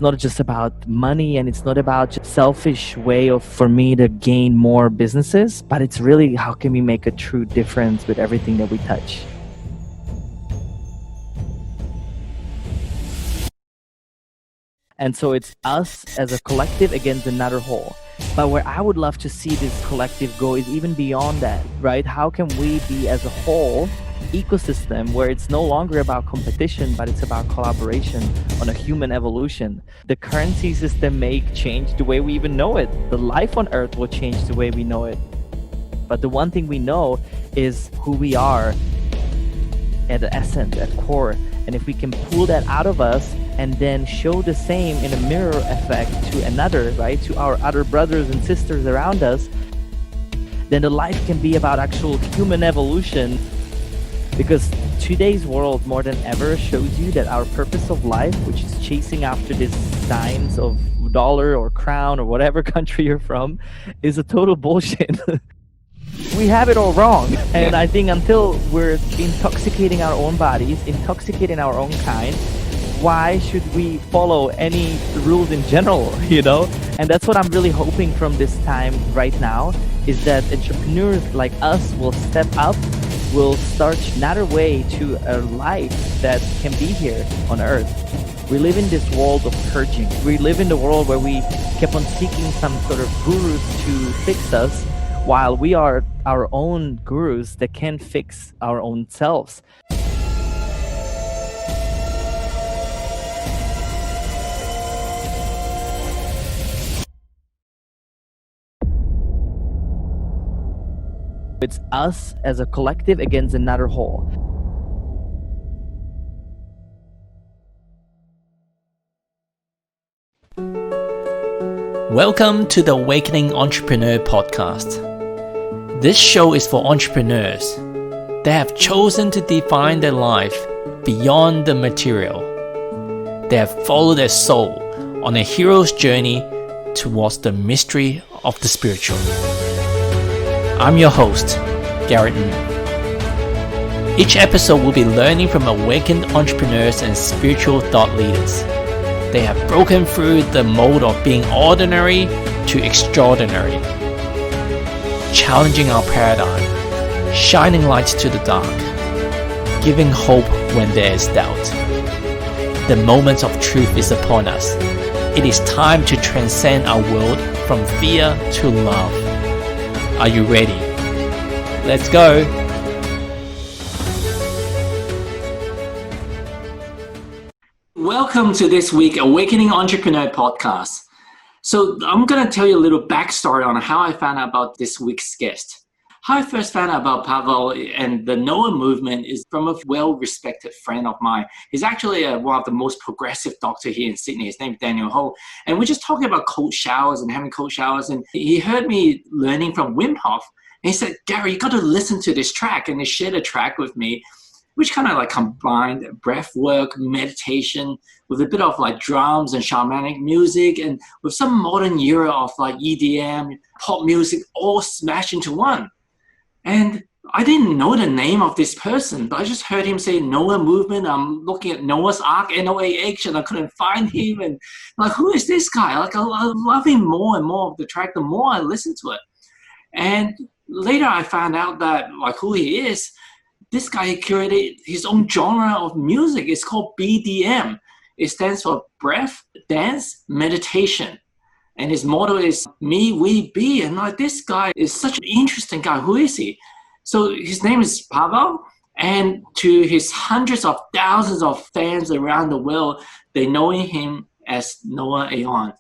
not just about money, and it's not about just selfish way of for me to gain more businesses, but it's really how can we make a true difference with everything that we touch. And so it's us as a collective against another whole. But where I would love to see this collective go is even beyond that, right? How can we be as a whole ecosystem where it's no longer about competition, but it's about collaboration on a human evolution? The currency system may change the way we even know it. The life on Earth will change the way we know it. But the one thing we know is who we are at the essence, at core. And if we can pull that out of us and then show the same in a mirror effect to another, right, to our other brothers and sisters around us, then the life can be about actual human evolution. Because today's world more than ever shows you that our purpose of life, which is chasing after this signs of dollar or crown or whatever country you're from, is a total bullshit. We have it all wrong. And I think until we're intoxicating our own bodies, intoxicating our own kind, why should we follow any rules in general, you know? And that's what I'm really hoping from this time right now, is that entrepreneurs like us will step up, will start another way to a life that can be here on Earth. We live in this world of purging. We live in the world where we kept on seeking some sort of gurus to fix us, while we are our own gurus that can fix our own selves. It's us as a collective against another whole. Welcome to the Awakening Entrepreneur Podcast. This show is for entrepreneurs that have chosen to define their life beyond the material. They have followed their soul on a hero's journey towards the mystery of the spiritual. I'm your host, Garrett Ng. Each episode will be learning from awakened entrepreneurs and spiritual thought leaders. They have broken through the mold of being ordinary to extraordinary, challenging our paradigm, shining light to the dark, giving hope when there is doubt. The moment of truth is upon us. It is time to transcend our world from fear to love. Are you ready? Let's go! Welcome to this week Awakening Entrepreneur Podcast. So I'm going to tell you a little backstory on how I found out about this week's guest. How I first found out about Pavel and the Noah movement is from a well-respected friend of mine. He's actually one of the most progressive doctors here in Sydney. His name is Daniel Ho. And we're just talking about cold showers and having cold showers. And he heard me learning from Wim Hof. And he said, Gary, you got to listen to this track. And he shared a track with me, which kind of like combined breath work, meditation, with a bit of like drums and shamanic music, and with some modern era of like EDM, pop music, all smashed into one. And I didn't know the name of this person, but I just heard him say Noah movement. I'm looking at Noah's Ark, Noah, and I couldn't find him. And like, who is this guy? Like, I love him more and more of the track, the more I listen to it. And later I found out that like who he is. This guy curated his own genre of music. It's called BDM. It stands for breath, dance, meditation. And his motto is me, we, be. And like, this guy is such an interesting guy. Who is he? So his name is Pavel. And to his hundreds of thousands of fans around the world, they know him as Noah Aeon.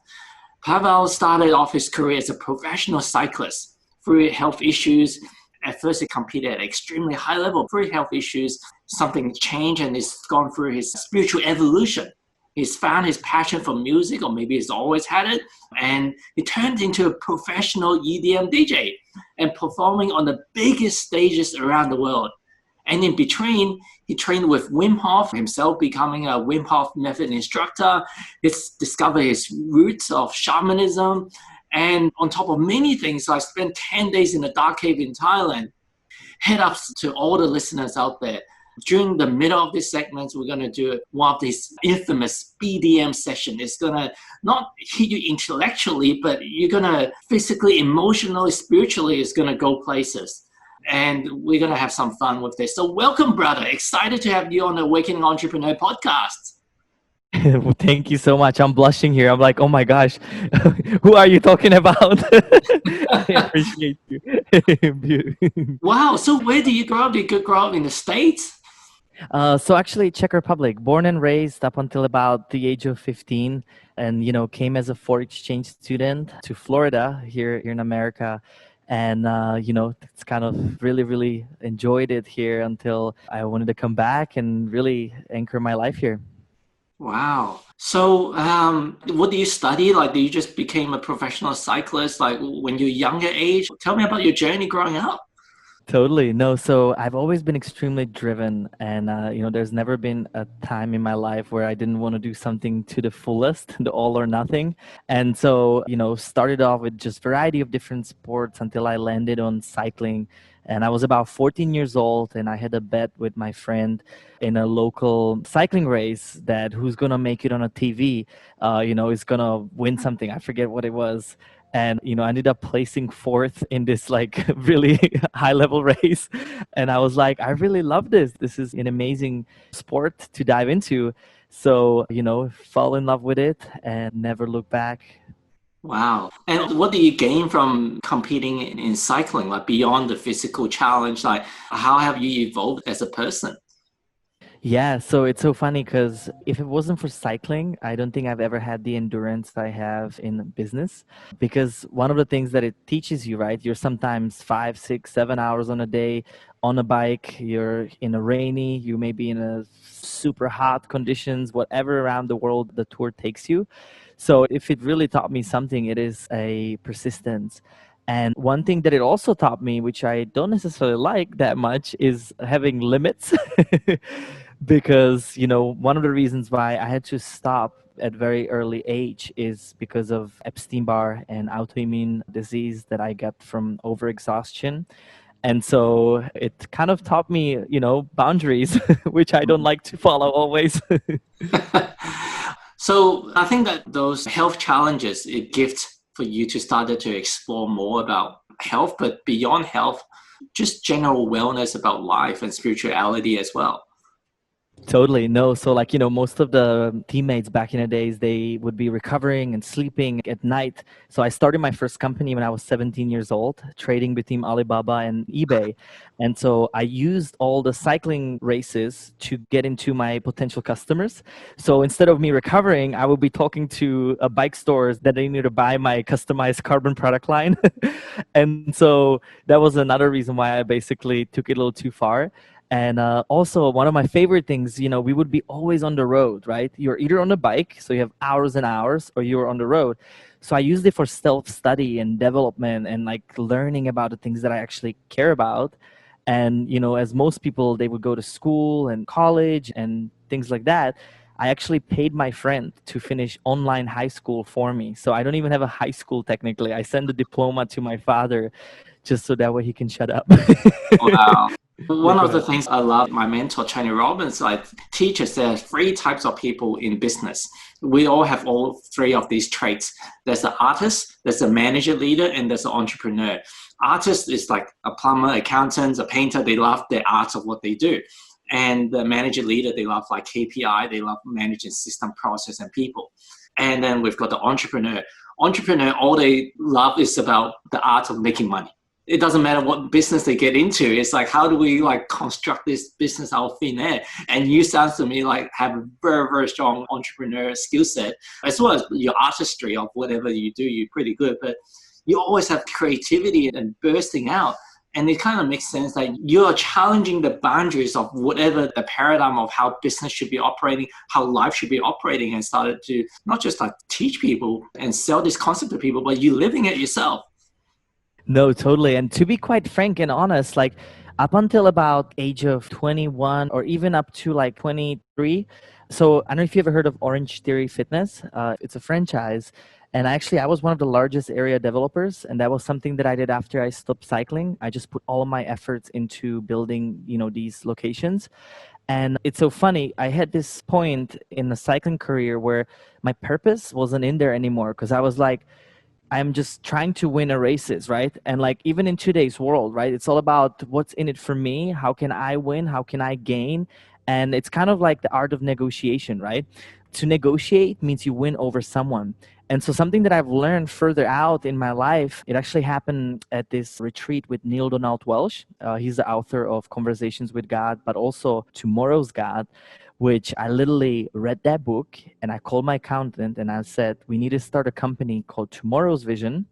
Pavel started off his career as a professional cyclist through health issues. At first, he competed at extremely high level through health issues. Something changed and he's gone through his spiritual evolution. He's found his passion for music, or maybe he's always had it, and he turned into a professional EDM DJ and performing on the biggest stages around the world. And in between, he trained with Wim Hof, himself becoming a Wim Hof method instructor. He's discovered his roots of shamanism. And on top of many things, I spent 10 days in a dark cave in Thailand. Head ups to all the listeners out there. During the middle of this segment, we're going to do one of these infamous BDM session. It's going to not hit you intellectually, but you're going to physically, emotionally, spiritually, it's going to go places. And we're going to have some fun with this. So welcome, brother. Excited to have you on the Awakening Entrepreneur podcast. Well, thank you so much. I'm blushing here. I'm like, oh my gosh, who are you talking about? I appreciate you. Wow. So where did you grow up? Did you grow up in the States? So actually, Czech Republic, born and raised up until about the age of 15, and came as a foreign exchange student to Florida here in America, and it's kind of really enjoyed it here until I wanted to come back and really anchor my life here. Wow. So what do you study? Like, do you just became a professional cyclist like when you're younger age? Tell me about your journey growing up. Totally. No, so I've always been extremely driven, and there's never been a time in my life where I didn't want to do something to the fullest, the all or nothing. And so, started off with just variety of different sports until I landed on cycling. And I was about 14 years old, and I had a bet with my friend in a local cycling race that who's gonna make it on a TV, is gonna win something. I forget what it was, and I ended up placing fourth in this like really high level race. And I was like, I really love this is an amazing sport to dive into. So fall in love with it and never look back. Wow. And what do you gain from competing in cycling, like beyond the physical challenge? Like, how have you evolved as a person? Yeah, so it's so funny because if it wasn't for cycling, I don't think I've ever had the endurance I have in business. Because one of the things that it teaches you, right? You're sometimes 5, 6, 7 hours on a day on a bike. You're in a rainy, you may be in a super hot conditions, whatever around the world the tour takes you. So if it really taught me something, it is a persistence. And one thing that it also taught me, which I don't necessarily like that much, is having limits. Because one of the reasons why I had to stop at very early age is because of Epstein-Barr and autoimmune disease that I got from overexhaustion. And so it kind of taught me boundaries, which I don't like to follow always. So I think that those health challenges, it gift for you to start to explore more about health, but beyond health, just general wellness about life and spirituality as well. Totally. No. So like, most of the teammates back in the days, they would be recovering and sleeping at night. So I started my first company when I was 17 years old, trading between Alibaba and eBay. And so I used all the cycling races to get into my potential customers. So instead of me recovering, I would be talking to bike stores that they need to buy my customized carbon product line. And so that was another reason why I basically took it a little too far. And also, one of my favorite things, we would be always on the road, right? You're either on a bike, so you have hours and hours, or you're on the road. So I used it for self-study and development and like learning about the things that I actually care about. And, as most people, they would go to school and college and things like that. I actually paid my friend to finish online high school for me. So I don't even have a high school technically. I send the diploma to my father just so that way he can shut up. Wow. Yeah, One go of the ahead. things I love, my mentor, Tony Robbins, like teaches there are three types of people in business. We all have all three of these traits. There's the artist, there's the manager leader, and there's the entrepreneur. Artist is like a plumber, accountant, a painter. They love the art of what they do. And the manager leader, they love like KPI. They love managing system, process, and people. And then we've got the entrepreneur. Entrepreneur, all they love is about the art of making money. It doesn't matter what business they get into. It's like, how do we like construct this business out of thin air? And you sound to me like have a very strong entrepreneur skill set, as well as your artistry of whatever you do. You're pretty good, but you always have creativity and bursting out. And it kind of makes sense that you're challenging the boundaries of whatever the paradigm of how business should be operating, how life should be operating, and started to not just like teach people and sell this concept to people, but you living it yourself. No, totally. And to be quite frank and honest, like up until about age of 21 or even up to like 23. So I don't know if you ever heard of Orange Theory Fitness. It's a franchise. And actually, I was one of the largest area developers, and that was something that I did after I stopped cycling. I just put all of my efforts into building, these locations. And it's so funny. I had this point in the cycling career where my purpose wasn't in there anymore because I was like, I'm just trying to win a races, right? And like even in today's world, right? It's all about what's in it for me. How can I win? How can I gain? And it's kind of like the art of negotiation, right? To negotiate means you win over someone. And so something that I've learned further out in my life, it actually happened at this retreat with Neil Donald Welsh. He's the author of Conversations with God, but also Tomorrow's God, which I literally read that book and I called my accountant and I said, we need to start a company called Tomorrow's Vision.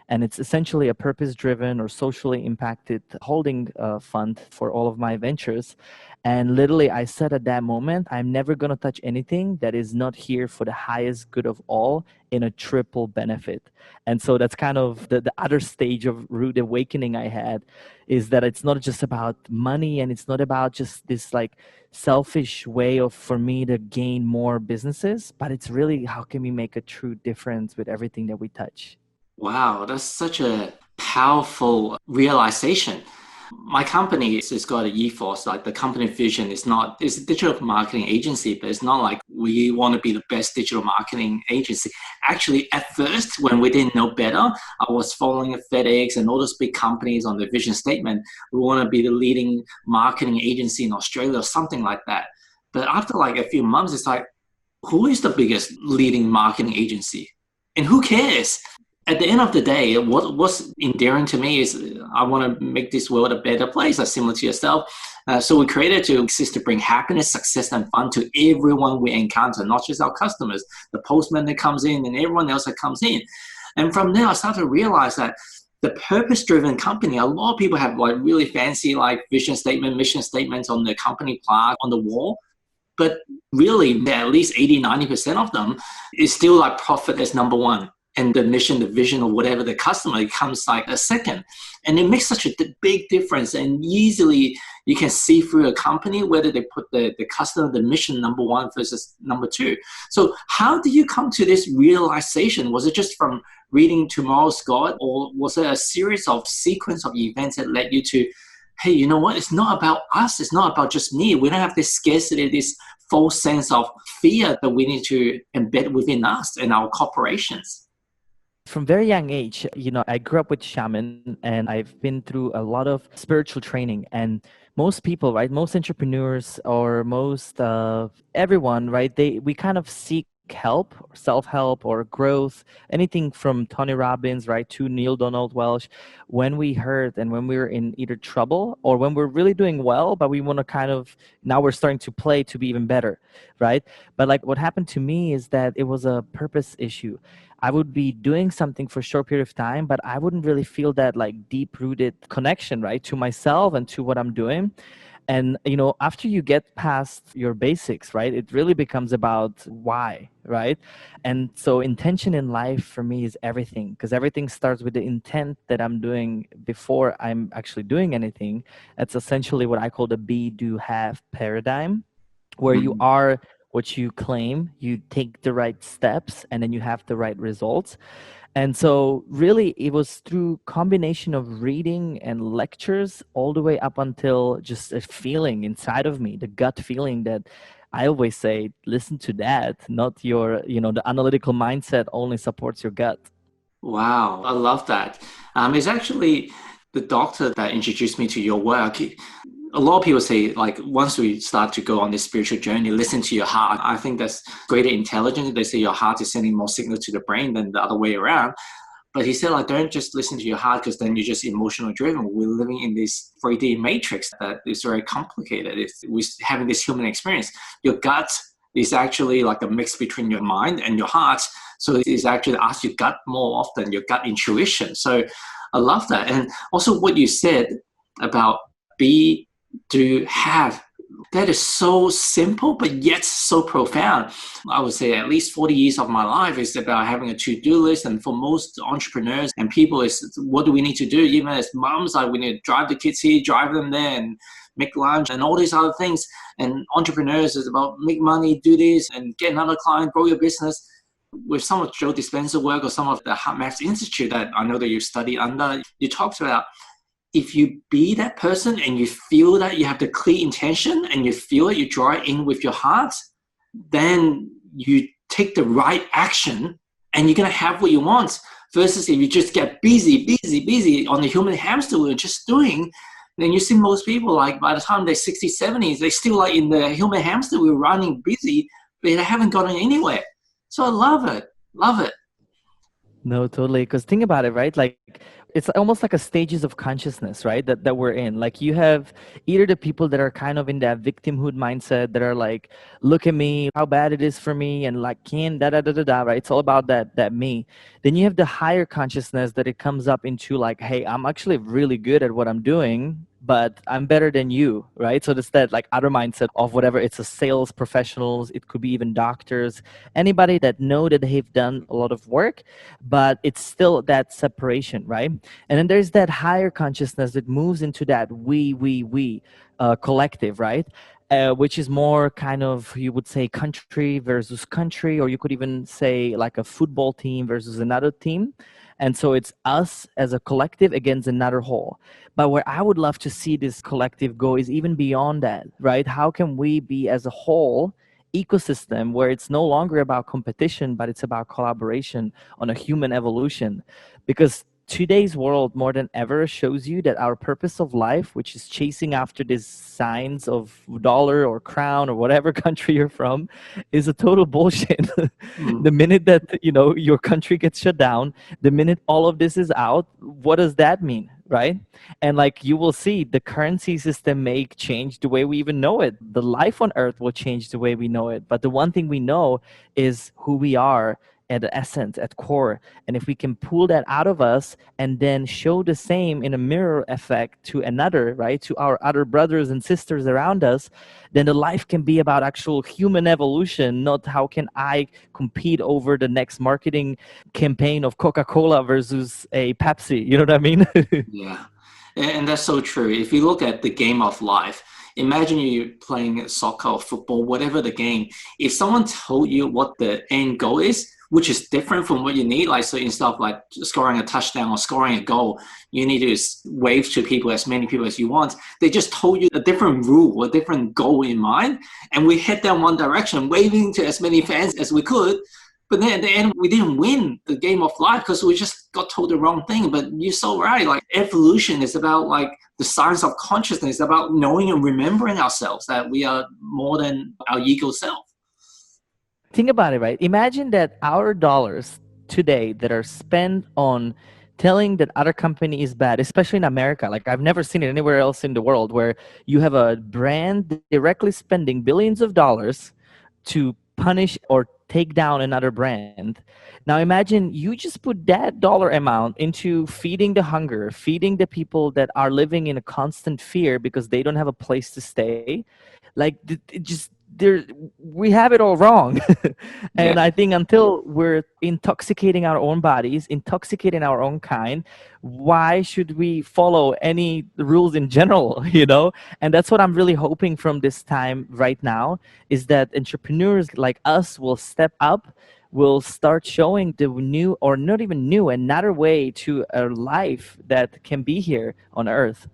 And it's essentially a purpose driven or socially impacted holding fund for all of my ventures. And literally, I said at that moment, I'm never going to touch anything that is not here for the highest good of all in a triple benefit. And so that's kind of the other stage of rude awakening I had, is that it's not just about money and it's not about just this like selfish way of for me to gain more businesses, but it's really how can we make a true difference with everything that we touch. Wow, that's such a powerful realization. My company has got an ethos, like the company vision is not, it's a digital marketing agency, but it's not like we want to be the best digital marketing agency. Actually, at first, when we didn't know better, I was following FedEx and all those big companies on the vision statement. We want to be the leading marketing agency in Australia or something like that. But after like a few months, it's like, who is the biggest leading marketing agency? And who cares? At the end of the day, what's endearing to me is I want to make this world a better place, similar to yourself. So we created to exist to bring happiness, success, and fun to everyone we encounter, not just our customers, the postman that comes in and everyone else that comes in. And from there, I started to realize that the purpose-driven company, a lot of people have like really fancy like vision statement, mission statements on the company plaque on the wall. But really, at least 80, 90% of them is still like profit as number one. And the mission, the vision, or whatever the customer comes like a second. And it makes such a big difference. And easily you can see through a company whether they put the customer, the mission number one versus number two. So how do you come to this realization? Was it just from reading Tomorrow's God, or was it a series of sequence of events that led you to, hey, you know what? It's not about us. It's not about just me. We don't have this scarcity, this false sense of fear that we need to embed within us and our corporations. From very young age, I grew up with shaman and I've been through a lot of spiritual training. And most people, right, most entrepreneurs or most everyone, right, we kind of seek help, self-help or growth, anything from Tony Robbins, right, to Neil Donald Welsh, when we hurt and when we're in either trouble or when we're really doing well, but we want to kind of, now we're starting to play to be even better, right? But like what happened to me is that it was a purpose issue. I would be doing something for a short period of time, but I wouldn't really feel that like deep rooted connection, right, to myself and to what I'm doing. And, after you get past your basics, right, it really becomes about why, right? And so intention in life for me is everything, because everything starts with the intent that I'm doing before I'm actually doing anything. That's essentially what I call the be, do, have paradigm, where you are what you claim, you take the right steps, and then you have the right results. And so really it was through combination of reading and lectures all the way up until just a feeling inside of me, the gut feeling that I always say, listen to that, not your, the analytical mindset only supports your gut. Wow, I love that. It's actually the doctor that introduced me to your work. A lot of people say, like, once we start to go on this spiritual journey, listen to your heart. I think that's greater intelligence. They say your heart is sending more signal to the brain than the other way around. But he said, like, don't just listen to your heart because then you're just emotional driven. We're living in this 3D matrix that is very complicated. We're having this human experience. Your gut is actually like a mix between your mind and your heart. So it is actually ask your gut more often, your gut intuition. So I love that. And also what you said about be, do, have, that is so simple, but yet so profound. I would say at least 40 years of my life is about having a to-do list. And for most entrepreneurs and people, is what do we need to do? Even as moms, like we need to drive the kids here, drive them there, and make lunch and all these other things. And entrepreneurs is about make money, do this, and get another client, grow your business. with some of Joe Dispenza work or some of the HeartMath Institute that I know that you study under, you talked about if you be that person and you feel that you have the clear intention and you feel it, you draw it in with your heart, then you take the right action and you're going to have what you want. Versus if you just get busy on the human hamster wheel, just doing, then you see most people, like by the time they're 60s, 70s, they're still like in the human hamster wheel running busy, but they haven't gotten anywhere. So I love it. No, totally. Because think about it, right? Like it's almost like a stages of consciousness, right? That we're in. Like you have either the people that are kind of in that victimhood mindset that are like, look at me, how bad it is for me, and like can da da da da da, right? It's all about that me. Then you have the higher consciousness that it comes up into like, hey, I'm actually really good at what I'm doing, but I'm better than you, right? So it's that like other mindset of whatever. It's a sales professionals, it could be even doctors, anybody that know that they've done a lot of work, but it's still that separation, right? And then there's that higher consciousness that moves into that we collective, right? Which is more kind of, you would say, country versus country, or you could even say like a football team versus another team. And so it's us as a collective against another whole. But where I would love to see this collective go is even beyond that, right? How can we be as a whole ecosystem where it's no longer about competition, but it's about collaboration on a human evolution? Because today's world more than ever shows you that our purpose of life, which is chasing after these signs of dollar or crown or whatever country you're from, is a total bullshit. The minute that your country gets shut down, the minute all of this is out, what does that mean, right? And like you will see, the currency system may change the way we even know it. The life on earth will change the way we know it. But the one thing we know is who we are at essence, at core. And if we can pull that out of us and then show the same in a mirror effect to another, right, to our other brothers and sisters around us, then the life can be about actual human evolution, not how can I compete over the next marketing campaign of Coca-Cola versus a Pepsi. You know what I mean? Yeah. And that's so true. If you look at the game of life, imagine you playing soccer or football, whatever the game. If someone told you what the end goal is, which is different from what you need, like so instead of like scoring a touchdown or scoring a goal, you need to wave to people, as many people as you want. They just told you a different rule, a different goal in mind, and we head down one direction, waving to as many fans as we could. But then at the end, we didn't win the game of life because we just got told the wrong thing. But you're so right. Like evolution is about like the science of consciousness, about knowing and remembering ourselves, that we are more than our ego self. Think about it, right? Imagine that our dollars today that are spent on telling that other company is bad, especially in America. Like I've never seen it anywhere else in the world where you have a brand directly spending billions of dollars to punish or take down another brand. Now imagine you just put that dollar amount into feeding the hunger, feeding the people that are living in a constant fear because they don't have a place to stay. Like it just there, we have it all wrong. And Yeah. I think until we're intoxicating our own bodies, intoxicating our own kind, why should we follow any rules in general? And that's what I'm really hoping from this time right now, is that entrepreneurs like us will step up, will start showing the new, or not even new, another way to a life that can be here on earth.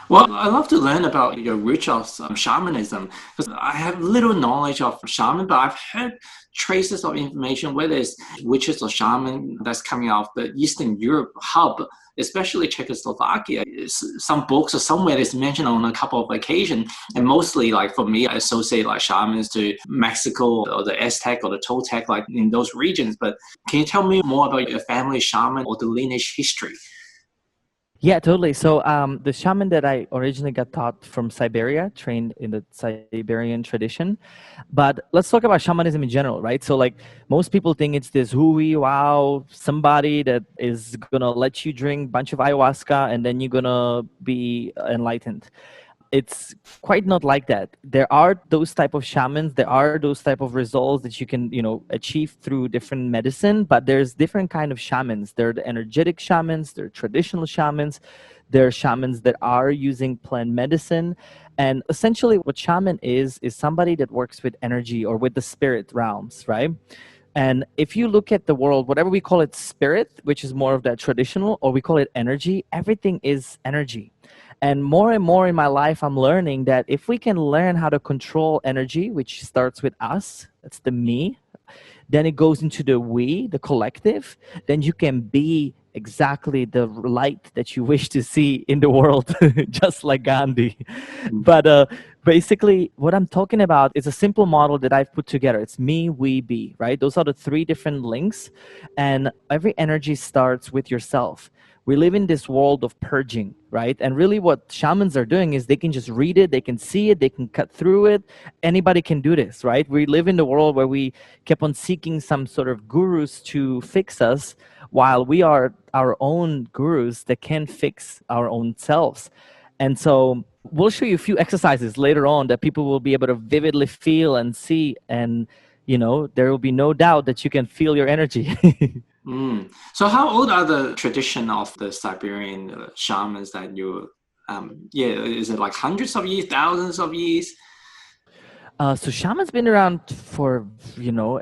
Well, I love to learn about your roots of shamanism, because I have little knowledge of shaman, but I've heard traces of information, whether it's witches or shaman that's coming out of the Eastern Europe hub, especially Czechoslovakia. Some books or somewhere it's mentioned on a couple of occasions, and mostly like for me, I associate like shamans to Mexico or the Aztec or the Toltec, like in those regions. But can you tell me more about your family shaman or the lineage history? Yeah, totally. So the shaman that I originally got taught from Siberia, trained in the Siberian tradition. But let's talk about shamanism in general, right? So like most people think it's this hooey wow, somebody that is gonna let you drink a bunch of ayahuasca and then you're gonna be enlightened. It's quite not like that. There are those type of shamans, there are those type of results that you can achieve through different medicine, but there's different kind of shamans. There are the energetic shamans, there are traditional shamans, there are shamans that are using plant medicine. And essentially what shaman is somebody that works with energy or with the spirit realms, right? And if you look at the world, whatever we call it spirit, which is more of that traditional, or we call it energy, everything is energy. And more in my life, I'm learning that if we can learn how to control energy, which starts with us, that's the me, then it goes into the we, the collective, then you can be exactly the light that you wish to see in the world, just like Gandhi. But basically, what I'm talking about is a simple model that I've put together. It's me, we, be, right? Those are the three different links. And every energy starts with yourself. We live in this world of purging, right? And really what shamans are doing is they can just read it, they can see it, they can cut through it. Anybody can do this, right? We live in the world where we kept on seeking some sort of gurus to fix us, while we are our own gurus that can fix our own selves. And so we'll show you a few exercises later on that people will be able to vividly feel and see. And, there will be no doubt that you can feel your energy. So how old are the tradition of the Siberian shamans that you, is it like hundreds of years, thousands of years? So shaman's been around for,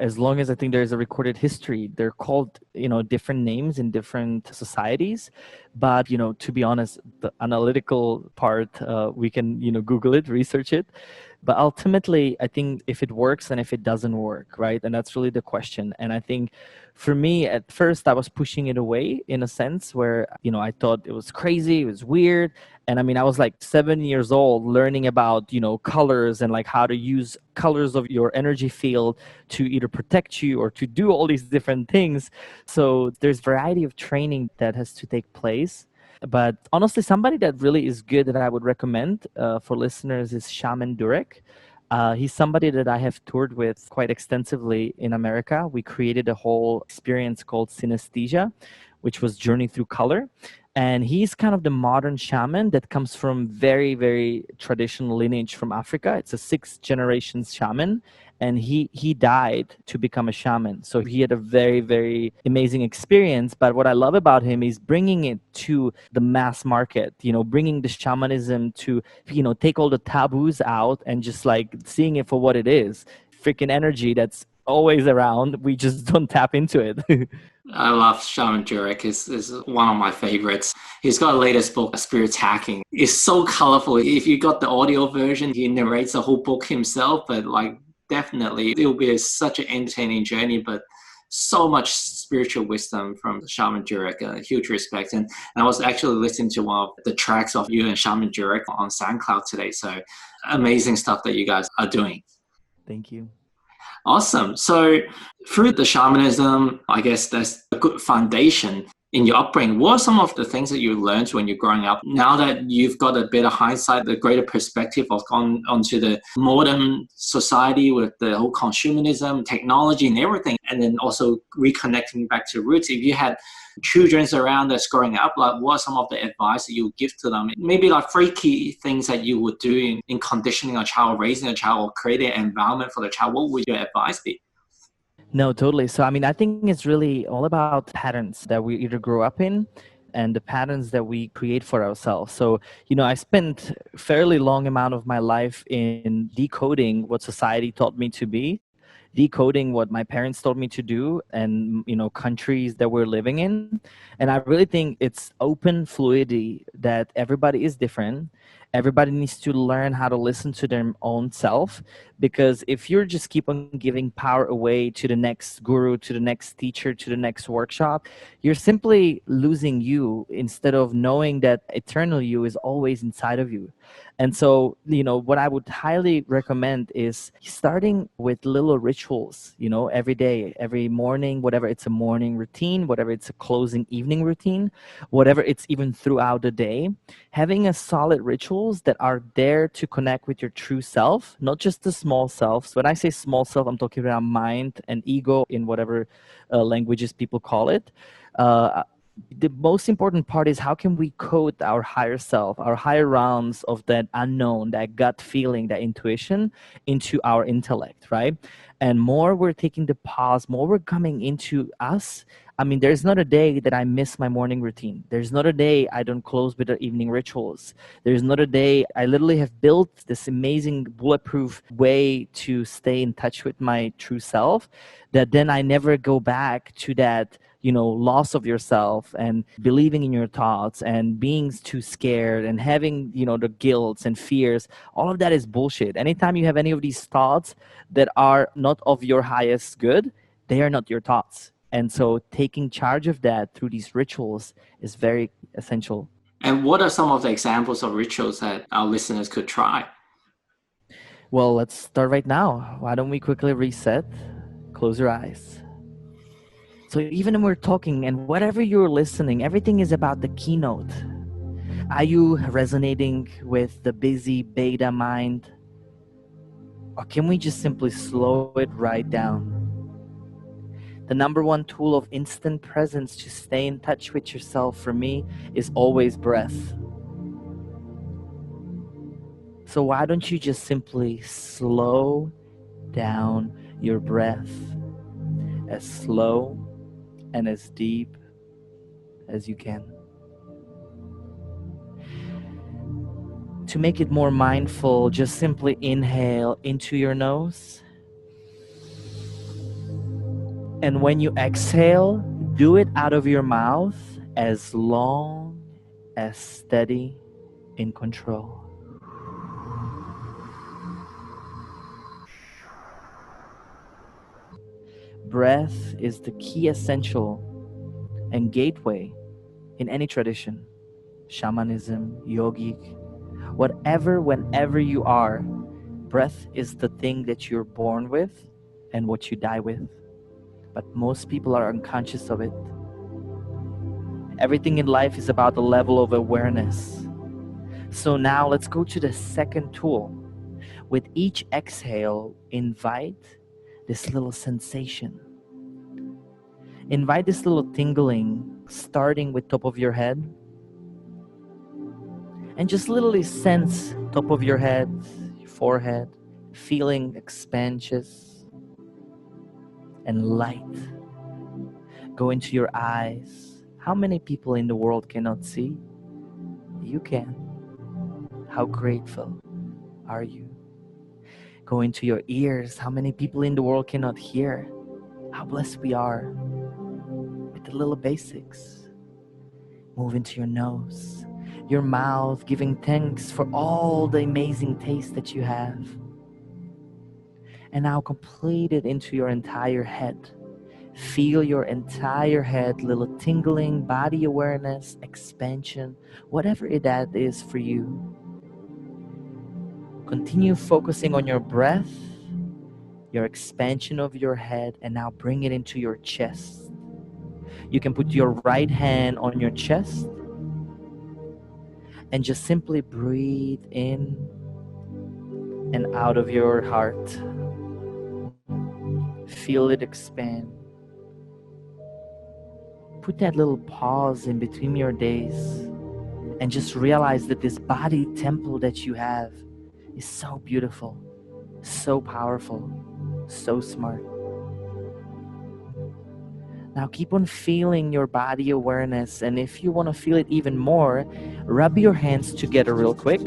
as long as I think there's a recorded history. They're called, different names in different societies. But, to be honest, the analytical part, we can, Google it, research it. But ultimately, I think if it works and if it doesn't work, right? And that's really the question. And I think for me, at first, I was pushing it away in a sense where, I thought it was crazy, it was weird. And I mean, I was like 7 years old learning about, colors and like how to use colors of your energy field to either protect you or to do all these different things. So there's variety of training that has to take place. But honestly, somebody that really is good that I would recommend for listeners is Shaman Durek. He's somebody that I have toured with quite extensively in America. We created a whole experience called Synesthesia, which was Journey Through Color. And he's kind of the modern shaman that comes from very, very traditional lineage from Africa. It's a 6th generation shaman. And he died to become a shaman. So he had a very, very amazing experience. But what I love about him is bringing it to the mass market, bringing the shamanism to, take all the taboos out and just like seeing it for what it is. Freaking energy that's always around. We just don't tap into it. I love Shaman Durek. Is one of my favorites. He's got a latest book, Spirits Hacking. It's so colorful. If you got the audio version, he narrates the whole book himself, but like definitely it will be such an entertaining journey, but so much spiritual wisdom from Shaman Durek. Huge respect. And I was actually listening to one of the tracks of you and Shaman Durek on SoundCloud today. So amazing stuff that you guys are doing. Thank you. Awesome. So through the shamanism, I guess that's a good foundation in your upbringing. What are some of the things that you learned when you're growing up? Now that you've got a better hindsight, the greater perspective of gone onto the modern society with the whole consumerism, technology and everything, and then also reconnecting back to roots. If you had children around that's growing up, like what are some of the advice that you would give to them? Maybe like 3 key things that you would do in conditioning a child, raising a child, or creating an environment for the child. What would your advice be? No, totally. So, I mean, I think it's really all about patterns that we either grow up in and the patterns that we create for ourselves. So, I spent a fairly long amount of my life in decoding what society taught me to be, decoding what my parents told me to do, and countries that we're living in. And I really think it's open fluidity that everybody is different. Everybody needs to learn how to listen to their own self, because if you're just keep on giving power away to the next guru, to the next teacher, to the next workshop, you're simply losing you instead of knowing that eternal you is always inside of you. And so, what I would highly recommend is starting with little rituals, every day, every morning, whatever it's a morning routine, whatever it's a closing evening routine, whatever it's even throughout the day, having a solid rituals that are there to connect with your true self, not just the small selves. When I say small self, I'm talking about mind and ego in whatever languages people call it. The most important part is how can we code our higher self, our higher realms of that unknown, that gut feeling, that intuition into our intellect, right? And more we're taking the pause, more we're coming into us, I mean, there's not a day that I miss my morning routine. There's not a day I don't close with the evening rituals. There's not a day I literally have built this amazing bulletproof way to stay in touch with my true self that then I never go back to that, loss of yourself and believing in your thoughts and being too scared and having, the guilts and fears. All of that is bullshit. Anytime you have any of these thoughts that are not of your highest good, they are not your thoughts. And so taking charge of that through these rituals is very essential. And what are some of the examples of rituals that our listeners could try? Well, let's start right now. Why don't we quickly reset? Close your eyes. So even when we're talking and whatever you're listening, everything is about the keynote. Are you resonating with the busy beta mind? Or can we just simply slow it right down? The number one tool of instant presence to stay in touch with yourself for me is always breath. So why don't you just simply slow down your breath as slow and as deep as you can. To make it more mindful, just simply inhale into your nose. And when you exhale, do it out of your mouth as long, as steady, in control. Breath is the key essential and gateway in any tradition, shamanism, yogic, whatever, whenever you are. Breath is the thing that you're born with and what you die with. But most people are unconscious of it. Everything in life is about the level of awareness. So now let's go to the second tool. With each exhale, invite this little sensation. Invite this little tingling, starting with top of your head. And just literally sense top of your head, your forehead, feeling expansious and light. Go into your eyes. How many people in the world cannot see? You can. How grateful are you? Go into your ears. How many people in the world cannot hear? How blessed we are with the little basics. Move into your nose, your mouth, giving thanks for all the amazing taste that you have. And now complete it into your entire head. Feel your entire head, little tingling, body awareness, expansion, whatever that is for you. Continue focusing on your breath, your expansion of your head, and now bring it into your chest. You can put your right hand on your chest and just simply breathe in and out of your heart. Feel it expand. Put that little pause in between your days and just realize that this body temple that you have is so beautiful, so powerful, so smart. Now keep on feeling your body awareness, and if you want to feel it even more, rub your hands together real quick.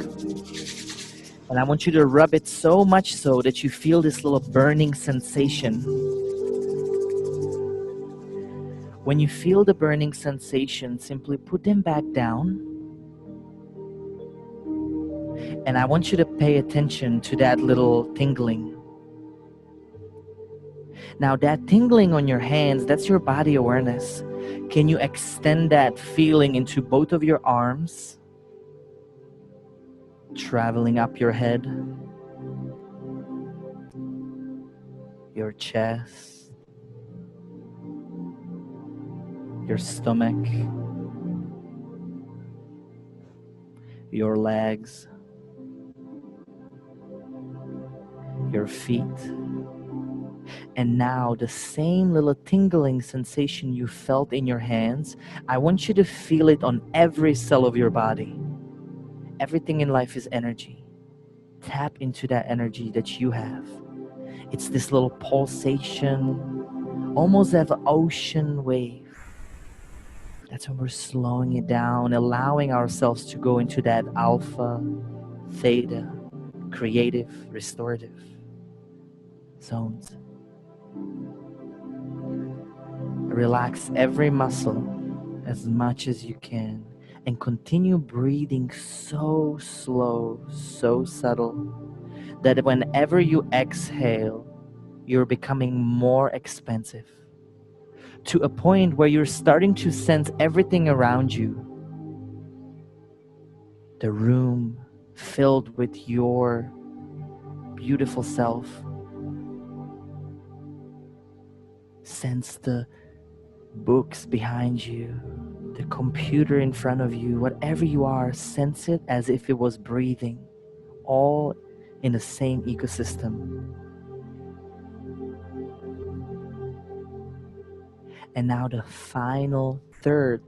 And I want you to rub it so much so that you feel this little burning sensation. When you feel the burning sensation, simply put them back down. And I want you to pay attention to that little tingling. Now that tingling on your hands, that's your body awareness. Can you extend that feeling into both of your arms? Traveling up your head, your chest, your stomach, your legs, your feet. And now the same little tingling sensation you felt in your hands, I want you to feel it on every cell of your body. Everything in life is energy. Tap into that energy that you have. It's this little pulsation, almost like an ocean wave. That's when we're slowing it down, allowing ourselves to go into that alpha, theta, creative, restorative zones. Relax every muscle as much as you can and continue breathing so slow, so subtle, that whenever you exhale, you're becoming more expansive to a point where you're starting to sense everything around you. The room filled with your beautiful self. Sense the books behind you, the computer in front of you, whatever you are, sense it as if it was breathing, all in the same ecosystem. And now the final third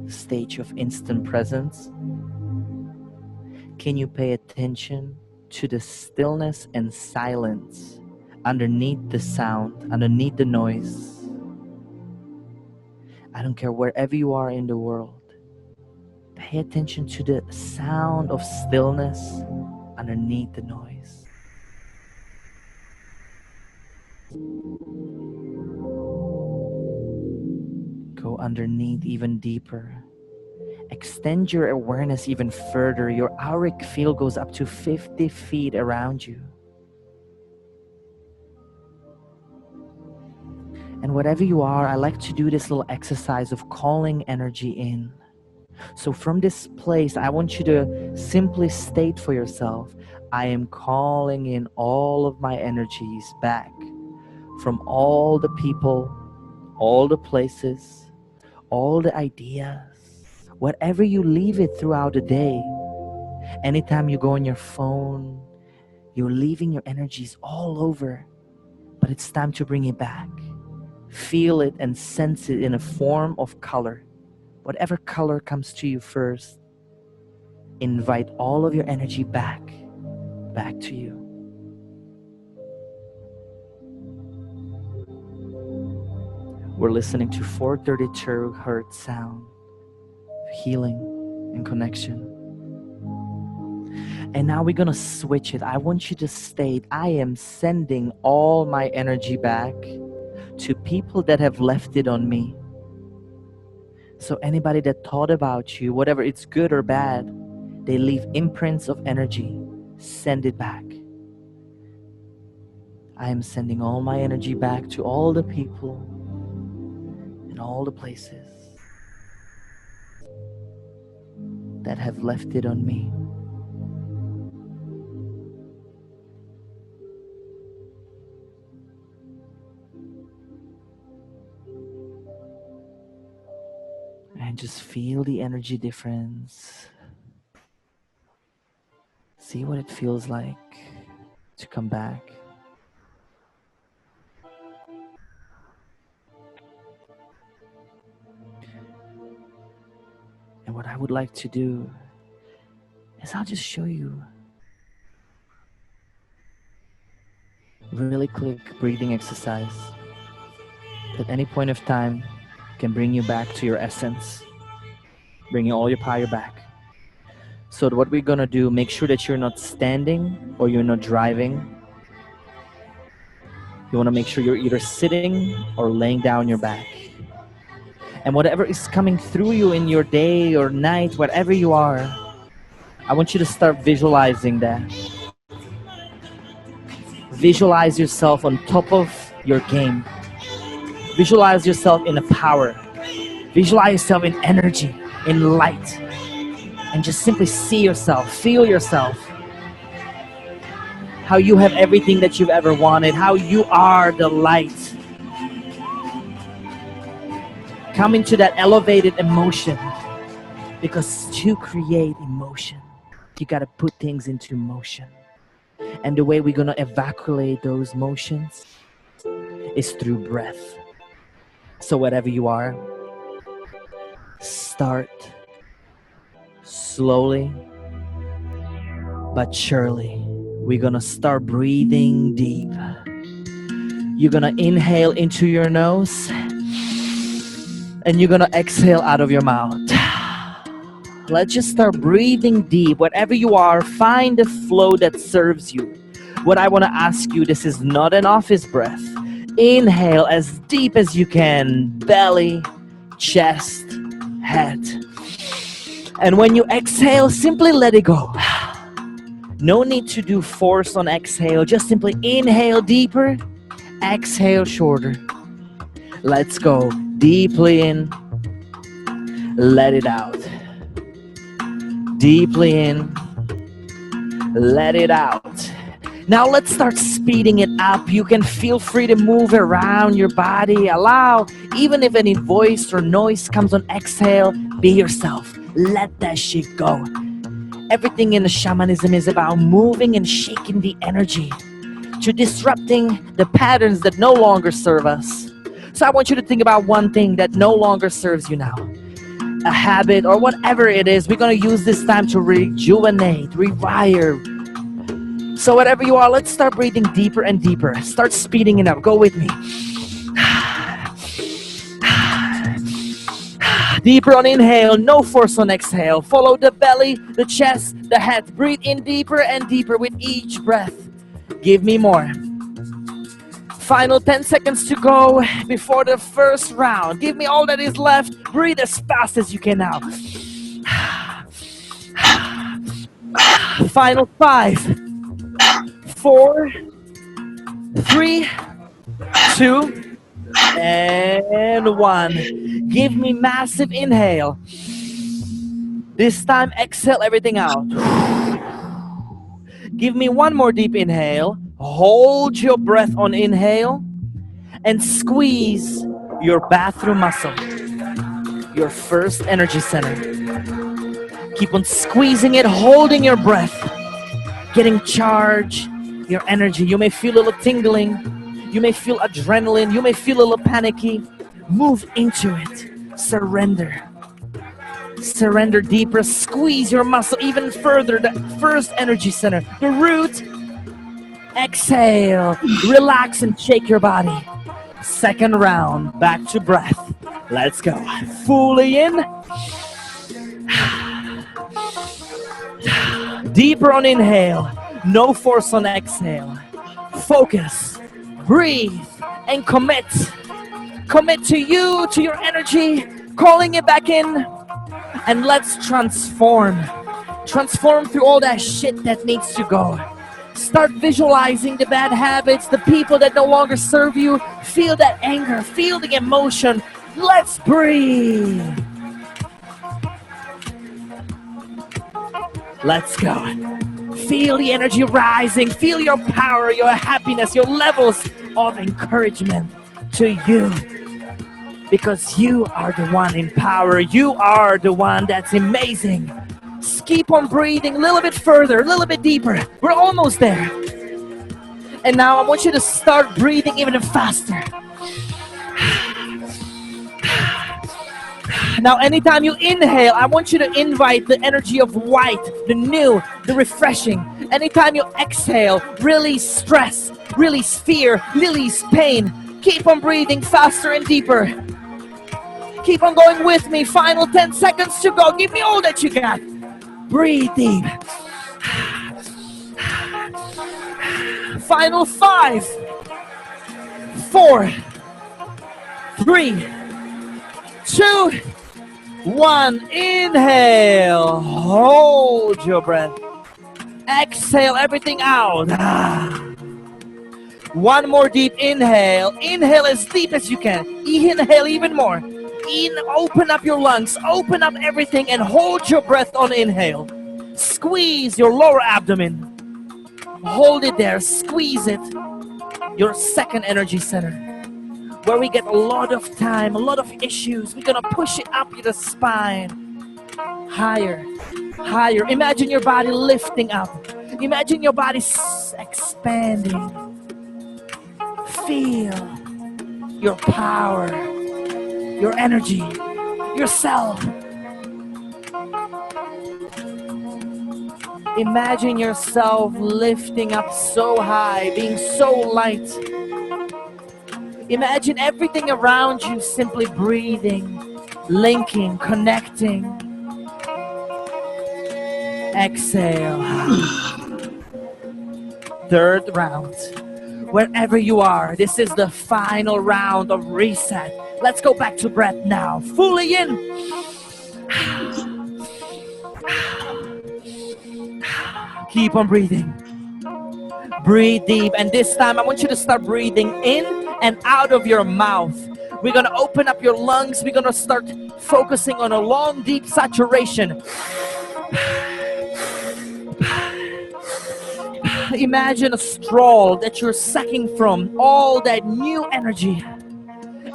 stage of instant presence. Can you pay attention to the stillness and silence underneath the sound, underneath the noise? I don't care wherever you are in the world. Pay attention to the sound of stillness underneath the noise. Go underneath even deeper. Extend your awareness even further. Your auric field goes up to 50 feet around you. And whatever you are, I like to do this little exercise of calling energy in. So from this place, I want you to simply state for yourself, I am calling in all of my energies back from all the people, all the places, all the ideas, whatever you leave it throughout the day. Anytime you go on your phone, you're leaving your energies all over, but it's time to bring it back. Feel it and sense it in a form of color. Whatever color comes to you first, invite all of your energy back to you. We're listening to 432 Hertz sound, healing and connection. And now we're gonna switch it. I want you to state, I am sending all my energy back to people that have left it on me. So anybody that thought about you, whatever it's good or bad, they leave imprints of energy. Send it back. I am sending all my energy back to all the people and all the places that have left it on me. And just feel the energy difference. See what it feels like to come back. And what I would like to do is I'll just show you a really quick breathing exercise at any point of time can bring you back to your essence, bringing all your power back. So what we're gonna do, make sure that you're not standing or you're not driving. You wanna make sure you're either sitting or laying down your back. And whatever is coming through you in your day or night, whatever you are, I want you to start visualizing that. Visualize yourself on top of your game. Visualize yourself in a power. Visualize yourself in energy, in light. And just simply see yourself, feel yourself. How you have everything that you've ever wanted. How you are the light. Come into that elevated emotion. Because to create emotion, you gotta put things into motion. And the way we're gonna evacuate those motions is through breath. So whatever you are, start slowly but surely. We're gonna start breathing deep. You're gonna inhale into your nose And you're gonna exhale out of your mouth. Let's just start breathing deep. Whatever you are, find the flow that serves you. What I want to ask you, this is not an office breath. Inhale as deep as you can, belly, chest, head. And when you exhale, simply let it go. No need to do force on exhale. Just simply inhale deeper, exhale shorter. Let's go. Deeply in, let it out. Deeply in, let it out. Now let's start speeding it up. You can feel free to move around your body. Allow, even if any voice or noise comes on exhale, be yourself. Let that shit go. Everything in the shamanism is about moving and shaking the energy to disrupting the patterns that no longer serve us. So I want you to think about one thing that no longer serves you now. A habit or whatever it is. We're going to use this time to rejuvenate, rewire. So whatever you are, let's start breathing deeper and deeper. Start speeding it up. Go with me. Deeper on inhale, no force on exhale. Follow the belly, the chest, the head. Breathe in deeper and deeper with each breath. Give me more. Final 10 seconds to go before the first round. Give me all that is left. Breathe as fast as you can now. Final 5, 4, 3, 2, and 1. Give me massive inhale. This time exhale everything out. Give me one more deep inhale. Hold your breath on inhale and squeeze your bathroom muscle, your first energy center. Keep on squeezing it, holding your breath, getting charged, your energy. You may feel a little tingling, you may feel adrenaline, you may feel a little panicky. Move into it. Surrender. Surrender deeper. Squeeze your muscle even further. The first energy center, the root. Exhale. Relax and shake your body. Second round. Back to breath. Let's go. Fully in. Deeper on inhale. No force on exhale. Focus. Breathe. And commit. Commit to you, to your energy. Calling it back in. And let's transform. Transform through all that shit that needs to go. Start visualizing the bad habits, the people that no longer serve you. Feel that anger, feel the emotion. Let's breathe. Let's go. Feel the energy rising. Feel your power, your happiness, your levels of encouragement to you. Because you are the one in power. You are the one that's amazing. Keep on breathing a little bit further, a little bit deeper. We're almost there. And now I want you to start breathing even faster. Now anytime you inhale, I want you to invite the energy of white, the new, the refreshing. Anytime you exhale, release stress, release fear, release pain. Keep on breathing faster and deeper. Keep on going with me. Final 10 seconds to go. Give me all that you got. Breathe deep. Final 5, 4, 3, 2, 1. Inhale. Hold your breath. Exhale everything out. One more deep inhale. Inhale as deep as you can. Inhale even more. Open up your lungs, open up everything, and hold your breath on inhale. Squeeze your lower abdomen. Hold it there, squeeze it. Your second energy center, where we get a lot of time, a lot of issues. We're gonna push it up your spine. Higher, higher. Imagine your body lifting up. Imagine your body expanding. Feel your power, your energy, yourself. Imagine yourself lifting up so high, being so light. Imagine everything around you simply breathing linking, connecting. Exhale. Third round. Wherever you are, this is the final round of reset. Let's go back to breath now. Fully in. Keep on breathing. Breathe deep. And this time, I want you to start breathing in and out of your mouth. We're going to open up your lungs. We're going to start focusing on a long, deep saturation. Imagine a straw that you're sucking from, all that new energy.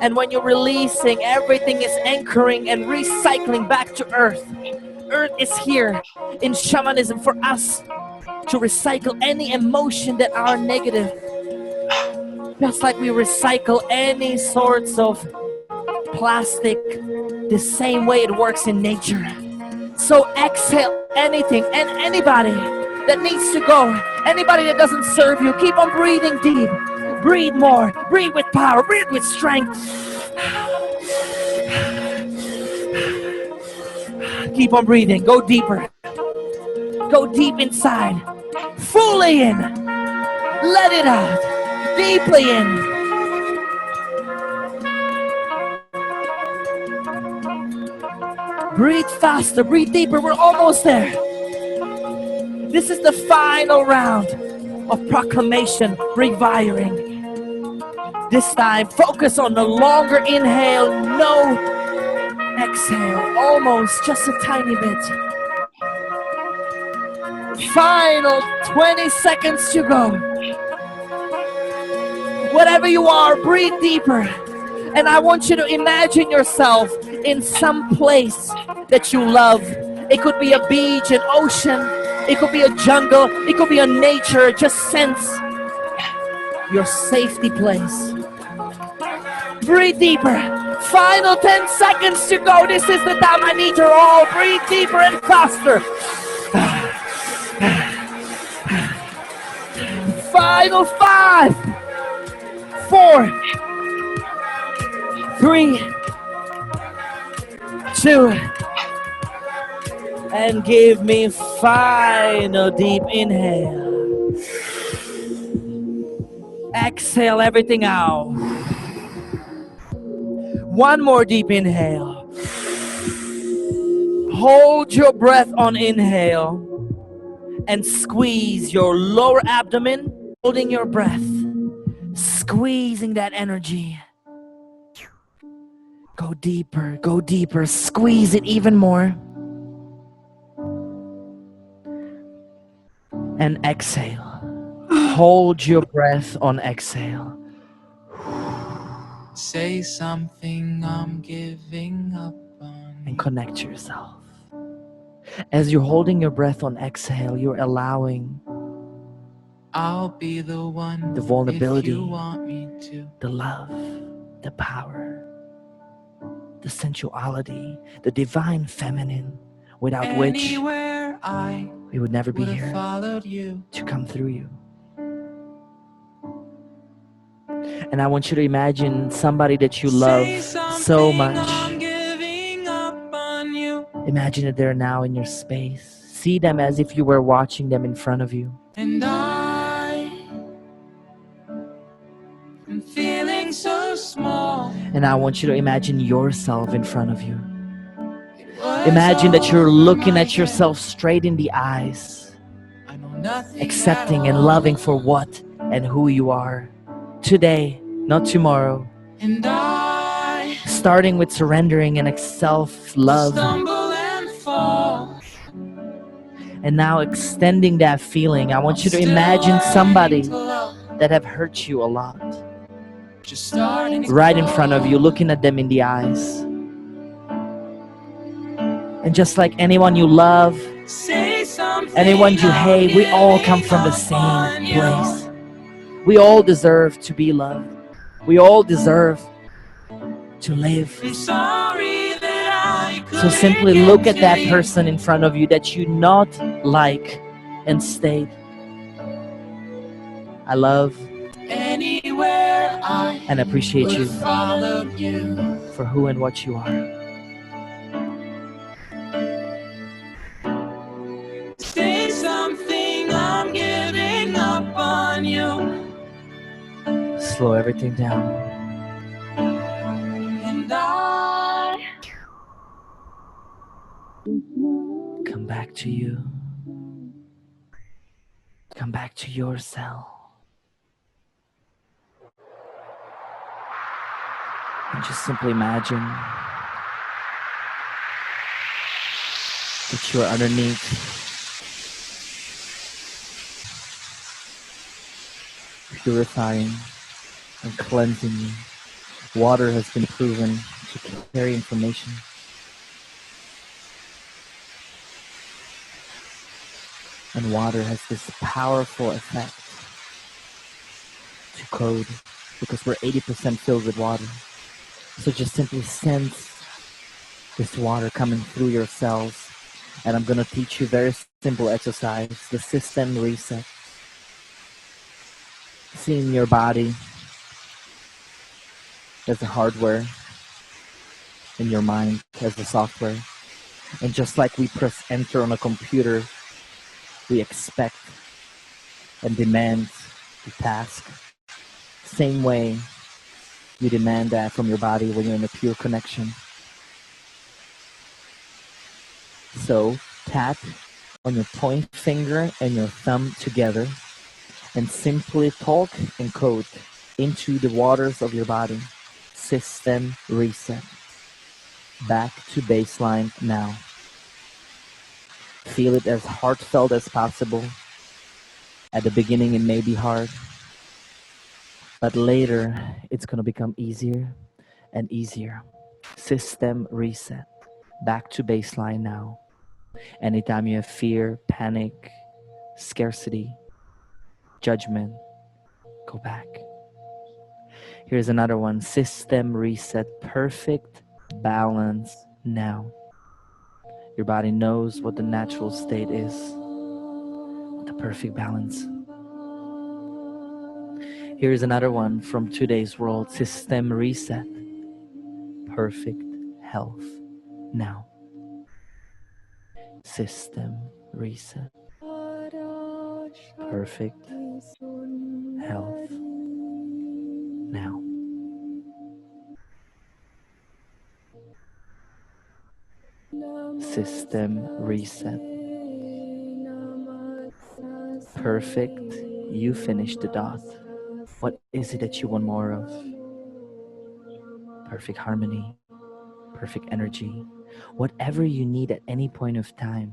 And when you're releasing, everything is anchoring and recycling back to earth. Earth is here in shamanism for us to recycle any emotion that are negative. Just like we recycle any sorts of plastic, the same way it works in nature. So exhale anything and anybody that needs to go, anybody that doesn't serve you, keep on breathing deep. Breathe more, breathe with power, breathe with strength. Keep on breathing, go deeper. Go deep inside, fully in. Let it out, deeply in. Breathe faster, breathe deeper, we're almost there. This is the final round of proclamation, rewiring. This time, focus on the longer inhale, no exhale, almost just a tiny bit. Final 20 seconds to go. Whatever you are, breathe deeper. And I want you to imagine yourself in some place that you love. It could be a beach, an ocean. It could be a jungle. It could be a nature. Just sense your safety place. Breathe deeper. Final 10 seconds to go. This is the time I need your all. Breathe deeper and faster. Final 5, 4, 3, 2, and give me final deep inhale. Exhale everything out. One more deep inhale. Hold your breath on inhale and squeeze your lower abdomen, holding your breath, squeezing that energy. Go deeper, squeeze it even more. And exhale. Hold your breath on exhale. Say something, I'm giving up on you. And connect yourself. As you're holding your breath on exhale, you're allowing I'll be the one, the vulnerability, if you want me to. the love, the power, the sensuality, the divine feminine, without which Anywhere I we would never be would have here, followed you. to come through you. And I want you to imagine somebody that you love Say so something, much. I'm giving up on you. Imagine that they're now in your space. See them as if you were watching them in front of you. And I'm feeling so small. And I want you to imagine yourself in front of you. It was Imagine that you're over looking my at yourself straight in the eyes, head. I know nothing accepting at and all. loving for what and who you are. Today, not tomorrow. And I Starting with surrendering and self-love. stumble and fall. And now extending that feeling. I want you to Still imagine somebody learning to love. that have hurt you a lot. Just starting to Right in front of fall. you, looking at them in the eyes. And just like anyone you love, Say something, anyone you I'm hate, we all come giving from the up same on you. place. We all deserve to be loved. We all deserve to live. I'm sorry that I So couldn't simply get look at to that you. person in front of you that you not like and state, I love Anywhere I and appreciate would you have followed you. for who and what you are. slow everything down. And I Come back to you. Come back to yourself. And just simply imagine that you're underneath purifying and cleansing you. Water has been proven to carry information. And water has this powerful effect to code because we're 80% filled with water. So just simply sense this water coming through your cells. And I'm going to teach you a very simple exercise, the system reset. Seeing your body as the hardware and your mind as the software. And just like we press enter on a computer, we expect and demand the task. Same way you demand that from your body when you're in a pure connection. So tap on your point finger and your thumb together and simply talk and code into the waters of your body. System reset. Back to baseline now. Feel it as heartfelt as possible. At the beginning it may be hard, but later it's going to become easier and easier. System reset. Back to baseline now. Anytime you have fear, panic, scarcity, judgment, go back. Here's another one. System reset. Perfect balance now. Your body knows what the natural state is. The perfect balance. Here's another one from today's world. System reset. Perfect health now. System reset. Perfect health now. System reset. Perfect. You finished the dot. What is it that you want more of? Perfect harmony, perfect energy, whatever you need at any point of time.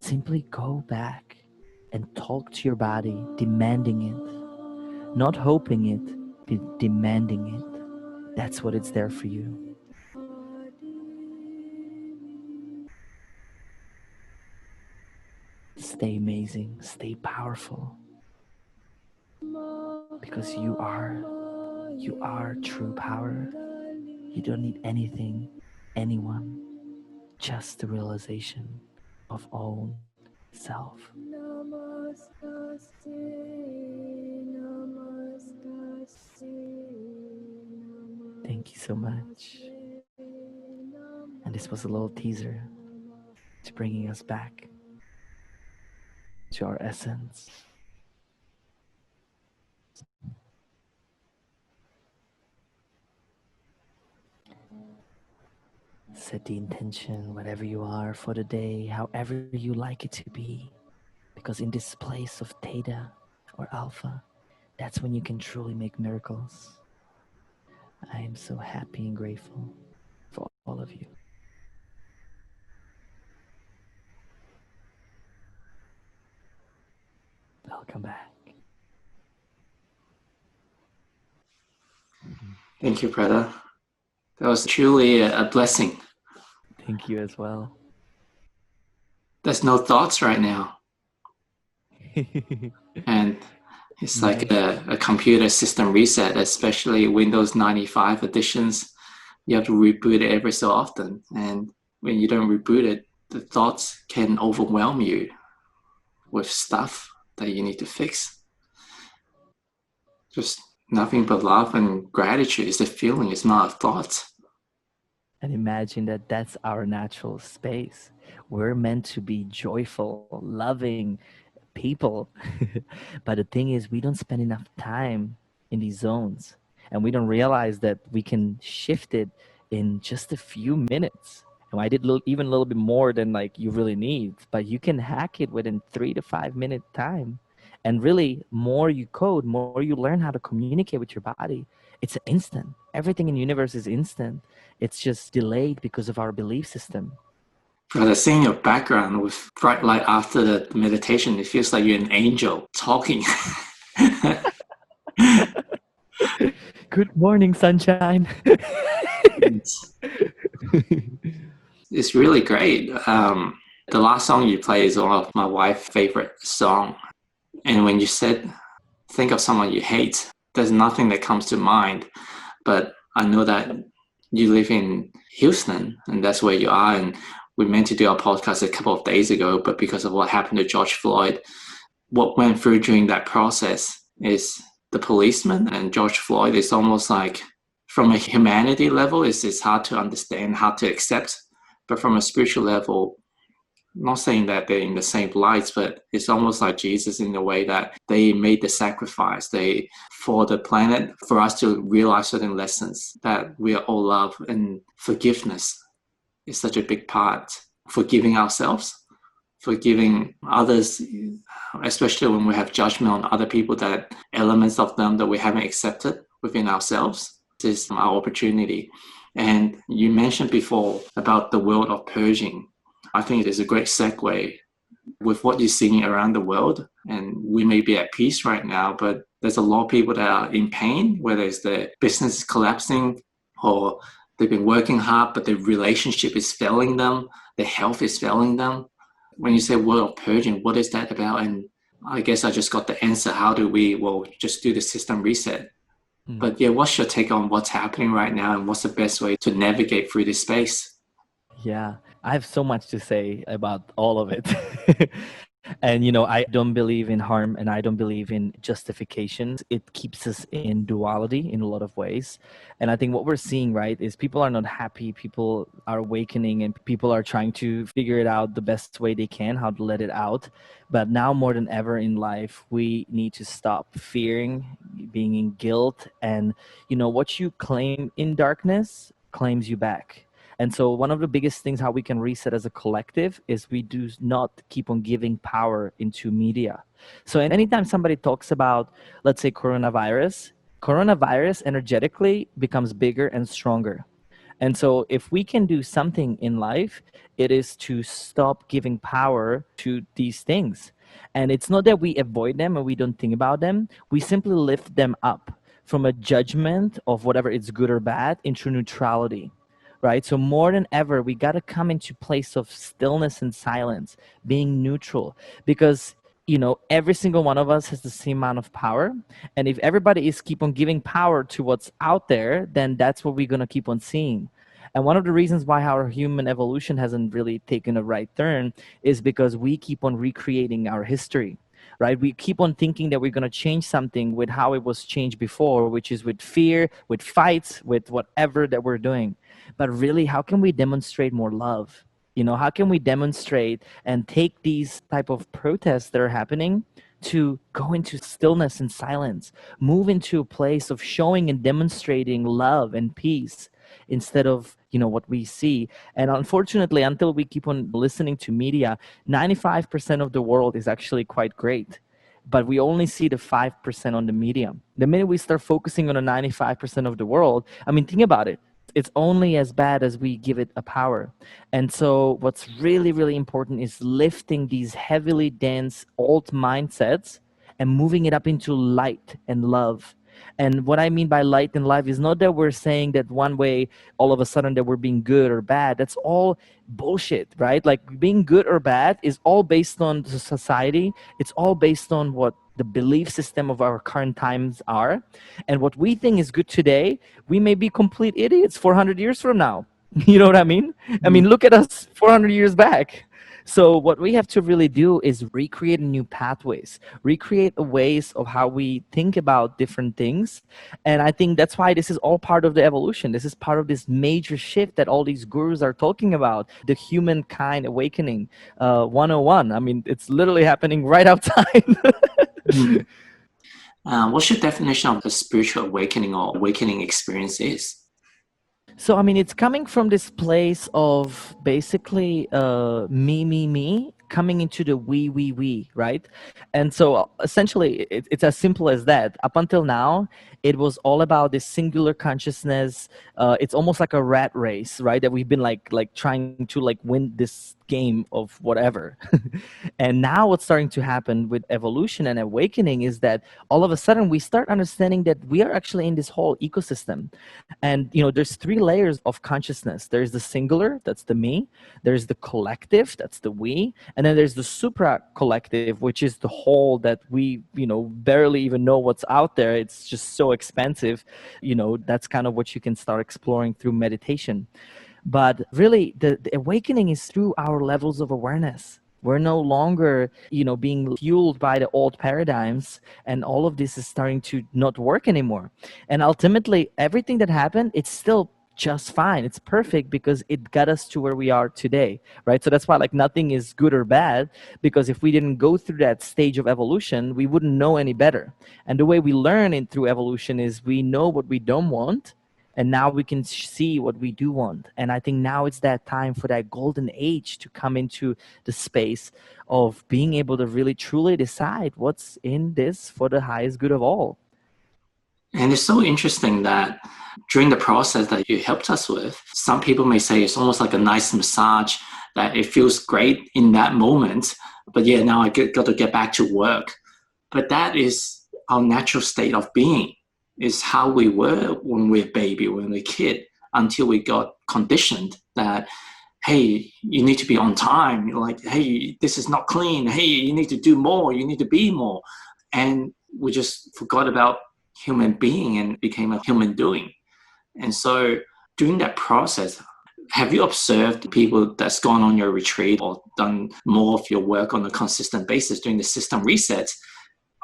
Simply go back and talk to your body, demanding it, not hoping it, but demanding it. That's what it's there for you. Stay amazing, stay powerful, because you are true power. You don't need anything, anyone, just the realization of own self. Thank you so much. And this was a little teaser to bringing us back to our essence. Set the intention, whatever you are for the day, however you like it to be. Because in this place of theta or alpha, that's when you can truly make miracles. I am so happy and grateful for all of you. Welcome back. Thank you, brother. That was truly a blessing. Thank you as well. There's no thoughts right now. And it's like a computer system reset, especially Windows 95 editions. You have to reboot it every so often. And when you don't reboot it, the thoughts can overwhelm you with stuff that you need to fix. Just nothing but love and gratitude is the feeling, it's not a thought. And imagine that that's our natural space. We're meant to be joyful, loving people. But the thing is, we don't spend enough time in these zones, and we don't realize that we can shift it in just a few minutes. And I did even a little bit more than like you really need, but you can hack it within 3 to 5 minute time. And really, more you code, more you learn how to communicate with your body. It's instant. Everything in the universe is instant. It's just delayed because of our belief system. Brother, seeing your background with bright light after the meditation, it feels like you're an angel talking. Good morning, sunshine. It's really great. The last song you play is one of my wife's favorite song. And when you said, think of someone you hate, there's nothing that comes to mind. But I know that you live in Houston, and that's where you are. And we meant to do our podcast a couple of days ago, but because of what happened to George Floyd, what went through during that process is the policeman and George Floyd. It's almost like, from a humanity level, it's hard to understand, hard to accept. But from a spiritual level, I'm not saying that they're in the same lights, but it's almost like Jesus in the way that they made the sacrifice for the planet, for us to realize certain lessons that we are all love, and forgiveness is such a big part. Forgiving ourselves, forgiving others, especially when we have judgment on other people, that elements of them that we haven't accepted within ourselves, is our opportunity. And you mentioned before about the world of purging. I think it is a great segue with what you're seeing around the world. And we may be at peace right now, but there's a lot of people that are in pain, whether it's their business is collapsing, or they've been working hard, but their relationship is failing them, their health is failing them. When you say world of purging, what is that about? And I guess I just got the answer. How do we? Well, just do the system reset. But yeah, what's your take on what's happening right now, and what's the best way to navigate through this space? Yeah, I have so much to say about all of it. And, I don't believe in harm and I don't believe in justifications. It keeps us in duality in a lot of ways. And I think what we're seeing, right, is people are not happy. People are awakening and people are trying to figure it out the best way they can, how to let it out. But now more than ever in life, we need to stop fearing, being in guilt. And, what you claim in darkness claims you back. And so one of the biggest things how we can reset as a collective is we do not keep on giving power into media. So anytime somebody talks about, let's say, coronavirus energetically becomes bigger and stronger. And so if we can do something in life, it is to stop giving power to these things. And it's not that we avoid them or we don't think about them. We simply lift them up from a judgment of whatever it's good or bad into neutrality. Right? So more than ever, we got to come into place of stillness and silence, being neutral, because every single one of us has the same amount of power. And if everybody is keep on giving power to what's out there, then that's what we're going to keep on seeing. And one of the reasons why our human evolution hasn't really taken a right turn is because we keep on recreating our history. Right? We keep on thinking that we're going to change something with how it was changed before, which is with fear, with fights, with whatever that we're doing. But really, how can we demonstrate more love? How can we demonstrate and take these type of protests that are happening to go into stillness and silence, move into a place of showing and demonstrating love and peace instead of what we see. And unfortunately, until we keep on listening to media, 95% of the world is actually quite great, but we only see the 5% on the media. The minute we start focusing on the 95% of the world, think about it, it's only as bad as we give it a power. And so what's really, really important is lifting these heavily dense old mindsets and moving it up into light and love. And what I mean by light and life is not that we're saying that one way all of a sudden that we're being good or bad. That's all bullshit, right? Like being good or bad is all based on the society. It's all based on what the belief system of our current times are. And what we think is good today, we may be complete idiots 400 years from now. You know what I mean? Look at us 400 years back. So what we have to really do is recreate new pathways, recreate ways of how we think about different things. And I think that's why this is all part of the evolution. This is part of this major shift that all these gurus are talking about, the humankind awakening 101. It's literally happening right outside. What's your definition of a spiritual awakening or awakening experience is? So I mean, it's coming from this place of basically me coming into the we, right? And so essentially, it's as simple as that. Up until now, it was all about this singular consciousness. It's almost like a rat race, right? That we've been like trying to like win this game of whatever. And now what's starting to happen with evolution and awakening is that all of a sudden we start understanding that we are actually in this whole ecosystem. And there's three layers of consciousness. There's the singular, that's the me. There's the collective, that's the we. And then there's the supra collective, which is the whole that we barely even know what's out there. It's just so expansive. That's kind of what you can start exploring through meditation. But really, the awakening is through our levels of awareness. We're no longer, being fueled by the old paradigms, and all of this is starting to not work anymore. And ultimately, everything that happened, it's still just fine. It's perfect because it got us to where we are today, right? So that's why like nothing is good or bad, because if we didn't go through that stage of evolution, we wouldn't know any better. And the way we learn it through evolution is we know what we don't want, and now we can see what we do want. And I think now it's that time for that golden age to come into the space of being able to really truly decide what's in this for the highest good of all. And it's so interesting that during the process that you helped us with, some people may say it's almost like a nice massage, that it feels great in that moment, but yeah, now got to get back to work. But that is our natural state of being, is how we were when we're a baby, when we're a kid, until we got conditioned that, hey, you need to be on time. You're like, hey, this is not clean. Hey, you need to do more. You need to be more. And we just forgot about human being and became a human doing. And so during that process, have you observed people that's gone on your retreat or done more of your work on a consistent basis during the system resets?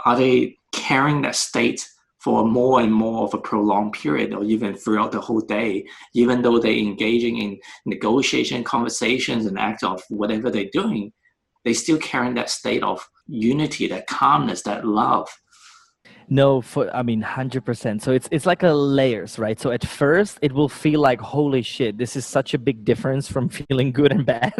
Are they carrying that state for more and more of a prolonged period, or even throughout the whole day, even though they're engaging in negotiation, conversations, and act of whatever they're doing, they still carrying that state of unity, that calmness, that love? No, 100%. So it's like a layers, right? So at first it will feel like, holy shit, this is such a big difference from feeling good and bad,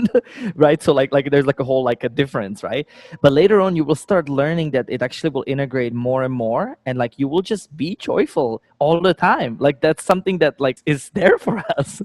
right? So like there's like a whole like a difference, right? But later on you will start learning that it actually will integrate more and more, and like you will just be joyful all the time. Like that's something that like is there for us.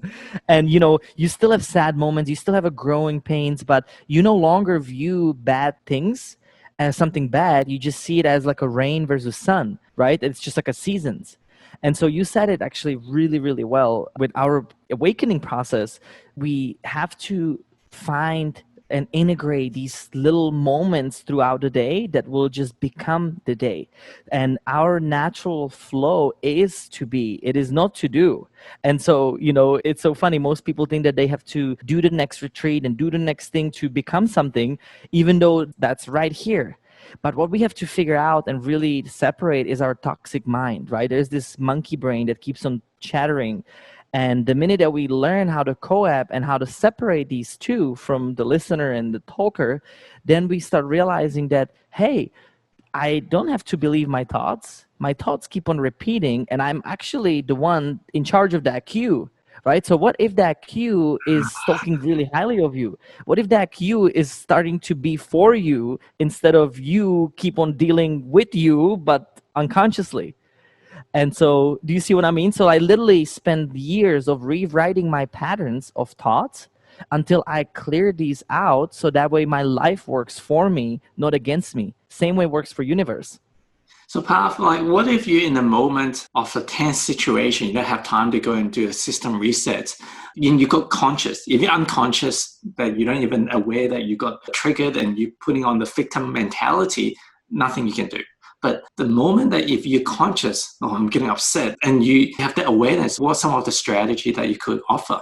And you still have sad moments, you still have a growing pains, but you no longer view bad things as something bad. You just see it as like a rain versus sun, right? It's just like a seasons. And so you said it actually really, really well. With our awakening process, we have to find and integrate these little moments throughout the day that will just become the day. And our natural flow is to be, it is not to do. And so, it's so funny. Most people think that they have to do the next retreat and do the next thing to become something, even though that's right here. But what we have to figure out and really separate is our toxic mind, right? There's this monkey brain that keeps on chattering. And the minute that we learn how to co-op and how to separate these two from the listener and the talker, then we start realizing that, hey, I don't have to believe my thoughts. My thoughts keep on repeating, and I'm actually the one in charge of that cue, right? So what if that cue is talking really highly of you? What if that cue is starting to be for you instead of you keep on dealing with you, but unconsciously? And so, do you see what I mean? So I literally spent years of rewriting my patterns of thoughts until I clear these out, so that way my life works for me, not against me. Same way works for universe. So, Path, like, what if you're in a moment of a tense situation, you don't have time to go and do a system reset, and you got conscious? If you're unconscious, that you don't even aware that you got triggered and you're putting on the victim mentality, nothing you can do. But the moment that if you're conscious, oh, I'm getting upset, and you have the awareness, what's some of the strategy that you could offer?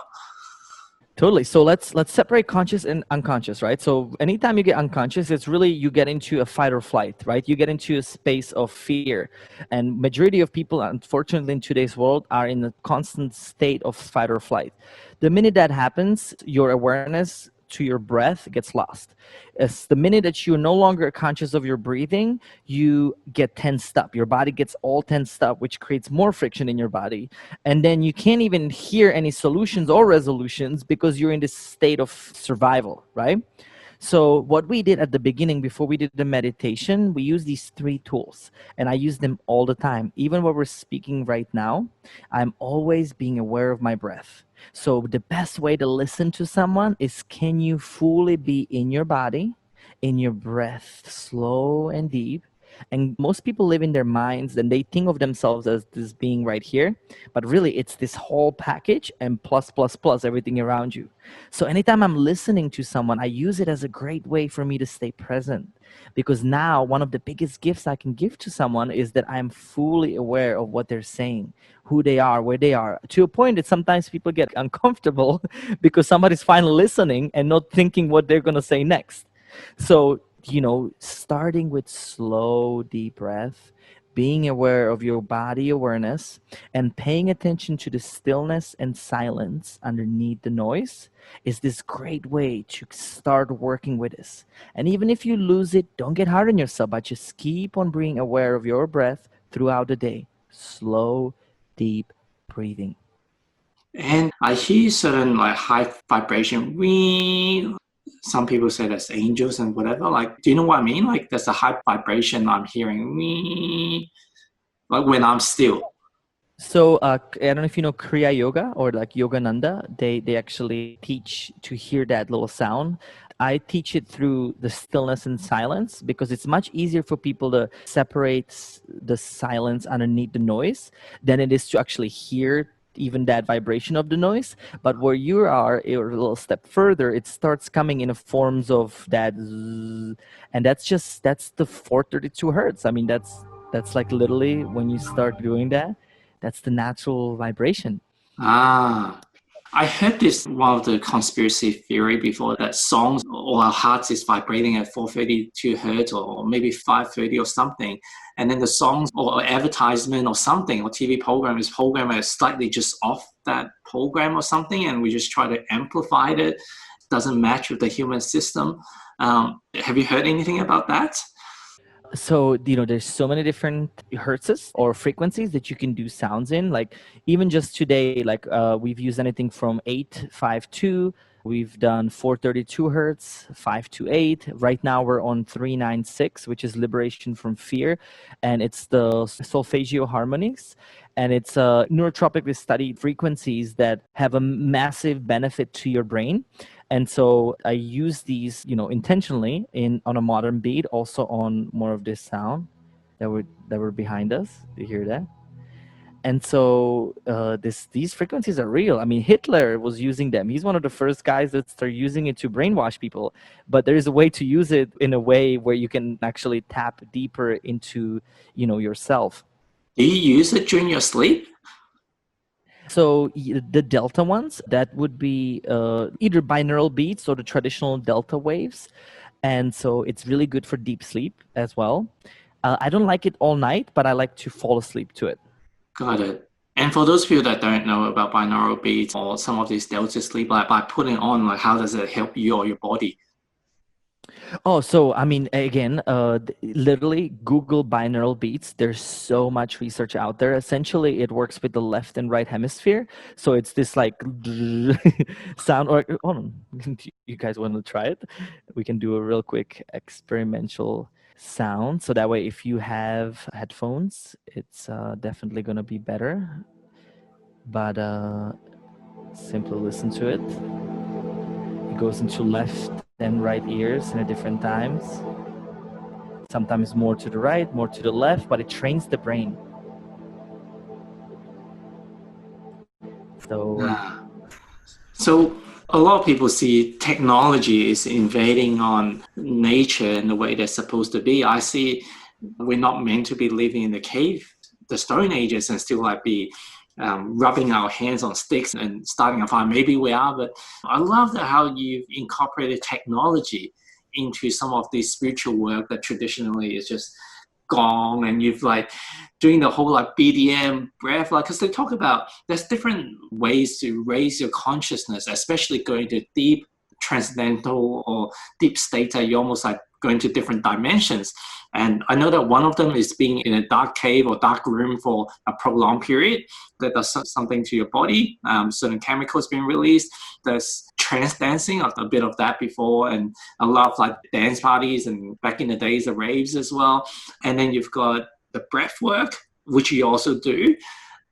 Totally. So let's separate conscious and unconscious, right? So anytime you get unconscious, it's really you get into a fight or flight, right? You get into a space of fear. And majority of people, unfortunately, in today's world are in a constant state of fight or flight. The minute that happens, your awareness to your breath gets lost. As the minute that you're no longer conscious of your breathing, you get tensed up. Your body gets all tensed up, which creates more friction in your body. And then you can't even hear any solutions or resolutions because you're in this state of survival, right? So what we did at the beginning before we did the meditation, we used these three tools, and I use them all the time. Even when we're speaking right now, I'm always being aware of my breath. So the best way to listen to someone is, can you fully be in your body, in your breath, slow and deep? And most people live in their minds and they think of themselves as this being right here, but really it's this whole package and plus plus plus everything around you. So anytime I'm listening to someone, I use it as a great way for me to stay present, because now one of the biggest gifts I can give to someone is that I'm fully aware of what they're saying, who they are, where they are, to a point that sometimes people get uncomfortable because somebody's finally listening and not thinking what they're going to say next. So, starting with slow, deep breath, being aware of your body awareness, and paying attention to the stillness and silence underneath the noise is this great way to start working with this. And even if you lose it, don't get hard on yourself, but just keep on being aware of your breath throughout the day. Slow, deep breathing. And I hear certain like high vibration. Some people say that's angels and whatever. Like, do you know what I mean? Like, there's a high vibration I'm hearing. Like when I'm still. So I don't know if you know Kriya Yoga or like Yogananda. They actually teach to hear that little sound. I teach it through the stillness and silence because it's much easier for people to separate the silence underneath the noise than it is to actually hear even that vibration of the noise. But where you are a little step further, it starts coming in the forms of that zzz, and that's the 432 hertz. I mean, that's like literally when you start doing that, that's the natural vibration. I heard this one of the conspiracy theory before, that songs or our hearts is vibrating at 432 hertz or maybe 530 or something. And then the songs or advertisement or something or TV program is programmed slightly just off that program or something. And we just try to amplify it. It doesn't match with the human system. Have you heard anything about that? So there's so many different hertzes or frequencies that you can do sounds in. Like even just today, like we've used anything from 852, we've done 432 hertz, 528. Right now we're on 396, which is liberation from fear, and it's the solfeggio harmonies, and it's neurotropically studied frequencies that have a massive benefit to your brain. And so I use these, intentionally on a modern beat, also on more of this sound that were behind us. Do you hear that? And so these frequencies are real. I mean, Hitler was using them. He's one of the first guys that started using it to brainwash people. But there is a way to use it in a way where you can actually tap deeper into, yourself. Do you use it during your sleep? So the delta ones, that would be either binaural beats or the traditional delta waves. And so it's really good for deep sleep as well. I don't like it all night, but I like to fall asleep to it. Got it. And for those people that don't know about binaural beats or some of these delta sleep, like by putting on, like how does it help you or your body? Oh, so I mean, again, literally Google binaural beats. There's so much research out there. Essentially, it works with the left and right hemisphere. So it's this like sound. Or hold on, you guys want to try it? We can do a real quick experimental sound. So that way, if you have headphones, it's definitely gonna be better. But simply listen to it. It goes into left and right ears in different times. Sometimes more to the right, more to the left, but it trains the brain. So a lot of people see technology is invading on nature in the way they're supposed to be. I see we're not meant to be living in the cave, the Stone Ages, and still like be rubbing our hands on sticks and starting a fire. Maybe we are, but I love how you've incorporated technology into some of this spiritual work that traditionally is just gone, and you've like doing the whole like BDM breath, like, because they talk about there's different ways to raise your consciousness, especially going to deep transcendental or deep state that you almost like going to different dimensions. And I know that one of them is being in a dark cave or dark room for a prolonged period. That does something to your body. Certain chemicals being released. There's trance dancing, a bit of that before, and a lot of like dance parties and back in the days, the raves as well. And then you've got the breath work, which you also do,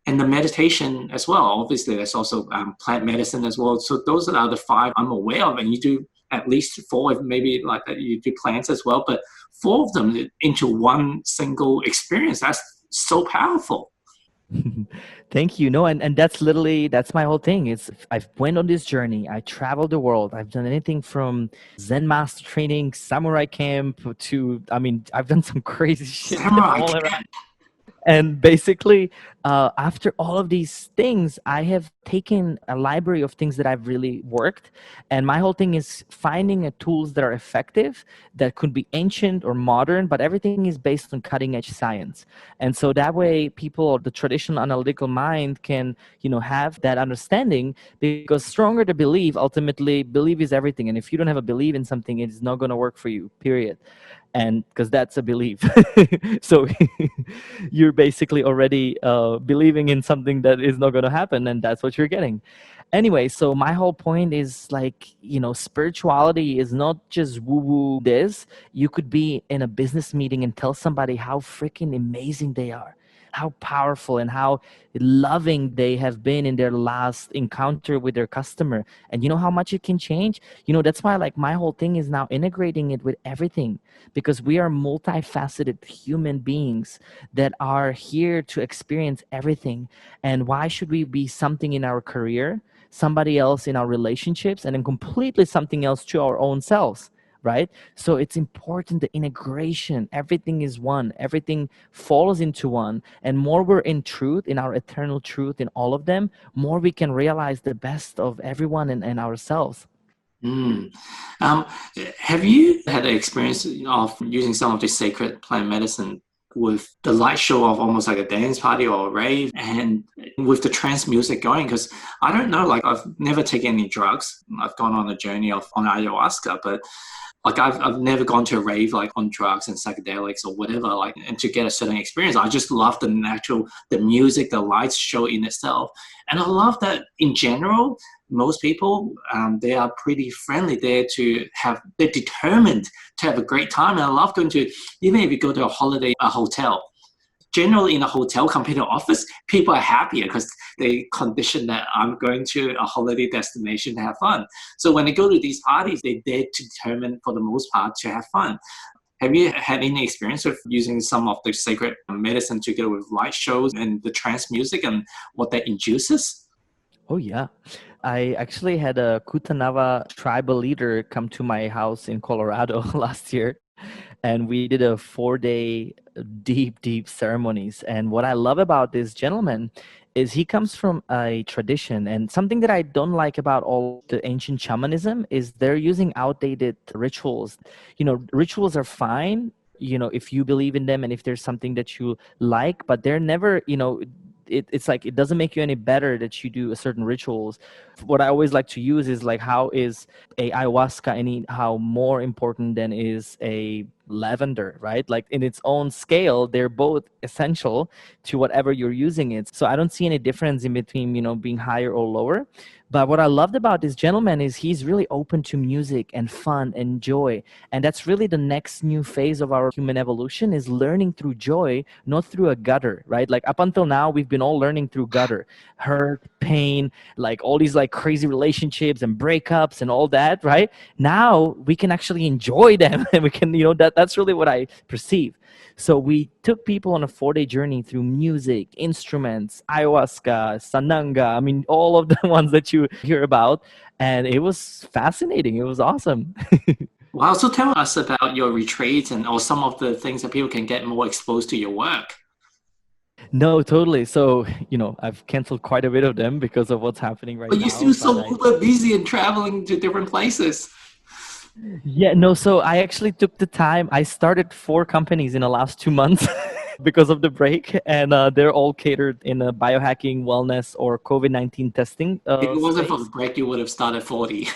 and the meditation as well. Obviously, there's also plant medicine as well. So those are the 5 I'm aware of, and you do at least 4, maybe like that you do plants as well, but 4 of them into one single experience. That's so powerful. Thank you. No, and that's my whole thing. I've went on this journey. I traveled the world. I've done anything from Zen master training, samurai camp to, I mean, I've done some crazy shit all around. And basically, after all of these things, I have taken a library of things that I've really worked. And my whole thing is finding tools that are effective, that could be ancient or modern, but everything is based on cutting edge science. And so that way people, or the traditional analytical mind, can, have that understanding, because stronger the belief, ultimately belief is everything. And if you don't have a belief in something, it's not going to work for you, period. And because that's a belief. So you're basically already believing in something that is not going to happen, and that's what you're getting. Anyway, so my whole point is like, spirituality is not just woo-woo this. You could be in a business meeting and tell somebody how freaking amazing they are, how powerful and how loving they have been in their last encounter with their customer. And you know how much it can change? That's why like my whole thing is now integrating it with everything, because we are multifaceted human beings that are here to experience everything. And why should we be something in our career, somebody else in our relationships, and then completely something else to our own selves? Right? So it's important, the integration, everything is one, everything falls into one. And more we're in truth, in our eternal truth, in all of them, more we can realize the best of everyone and ourselves. Have you had an experience of using some of the sacred plant medicine with the light show of almost like a dance party or a rave, and with the trance music going? Because I don't know, like I've never taken any drugs. I've gone on a journey on ayahuasca, but like I've never gone to a rave like on drugs and psychedelics or whatever, like, and to get a certain experience. I just love the music, the lights show in itself. And I love that in general, most people, they are pretty friendly there they're determined to have a great time. And I love going to, even if you go to a hotel, generally in a hotel compared to office, people are happier because they condition that I'm going to a holiday destination to have fun. So when they go to these parties, they dare to determine for the most part to have fun. Have you had any experience of using some of the sacred medicine together with light shows and the trance music and what that induces? Oh, yeah. I actually had a Kutanava tribal leader come to my house in Colorado last year. And we did a 4-day deep ceremonies. And what I love about this gentleman is he comes from a tradition, and something that I don't like about all the ancient shamanism is they're using outdated rituals. Rituals are fine, if you believe in them and if there's something that you like, but they're never, it's like it doesn't make you any better that you do a certain rituals. What I always like to use is like, how is a ayahuasca how more important than is a lavender, right? Like in its own scale, they're both essential to whatever you're using it. So I don't see any difference in between, being higher or lower. But what I loved about this gentleman is he's really open to music and fun and joy. And that's really the next new phase of our human evolution, is learning through joy, not through a gutter, right? Like up until now, we've been all learning through gutter, hurt, pain, like all these like crazy relationships and breakups and all that, right? Now we can actually enjoy them and we can, that's really what I perceive. So we took people on a 4-day journey through music, instruments, ayahuasca, sananga, I mean, all of the ones that you hear about. And it was fascinating. It was awesome. Wow. So tell us about your retreats or some of the things that people can get more exposed to your work. No, totally. So, I've canceled quite a bit of them because of what's happening right now. But you're still so uber busy and traveling to different places. Yeah, no, so I actually took the time. I started 4 companies in the last 2 months because of the break, and they're all catered in biohacking, wellness, or COVID-19 testing. If it wasn't for the break, you would have started 40.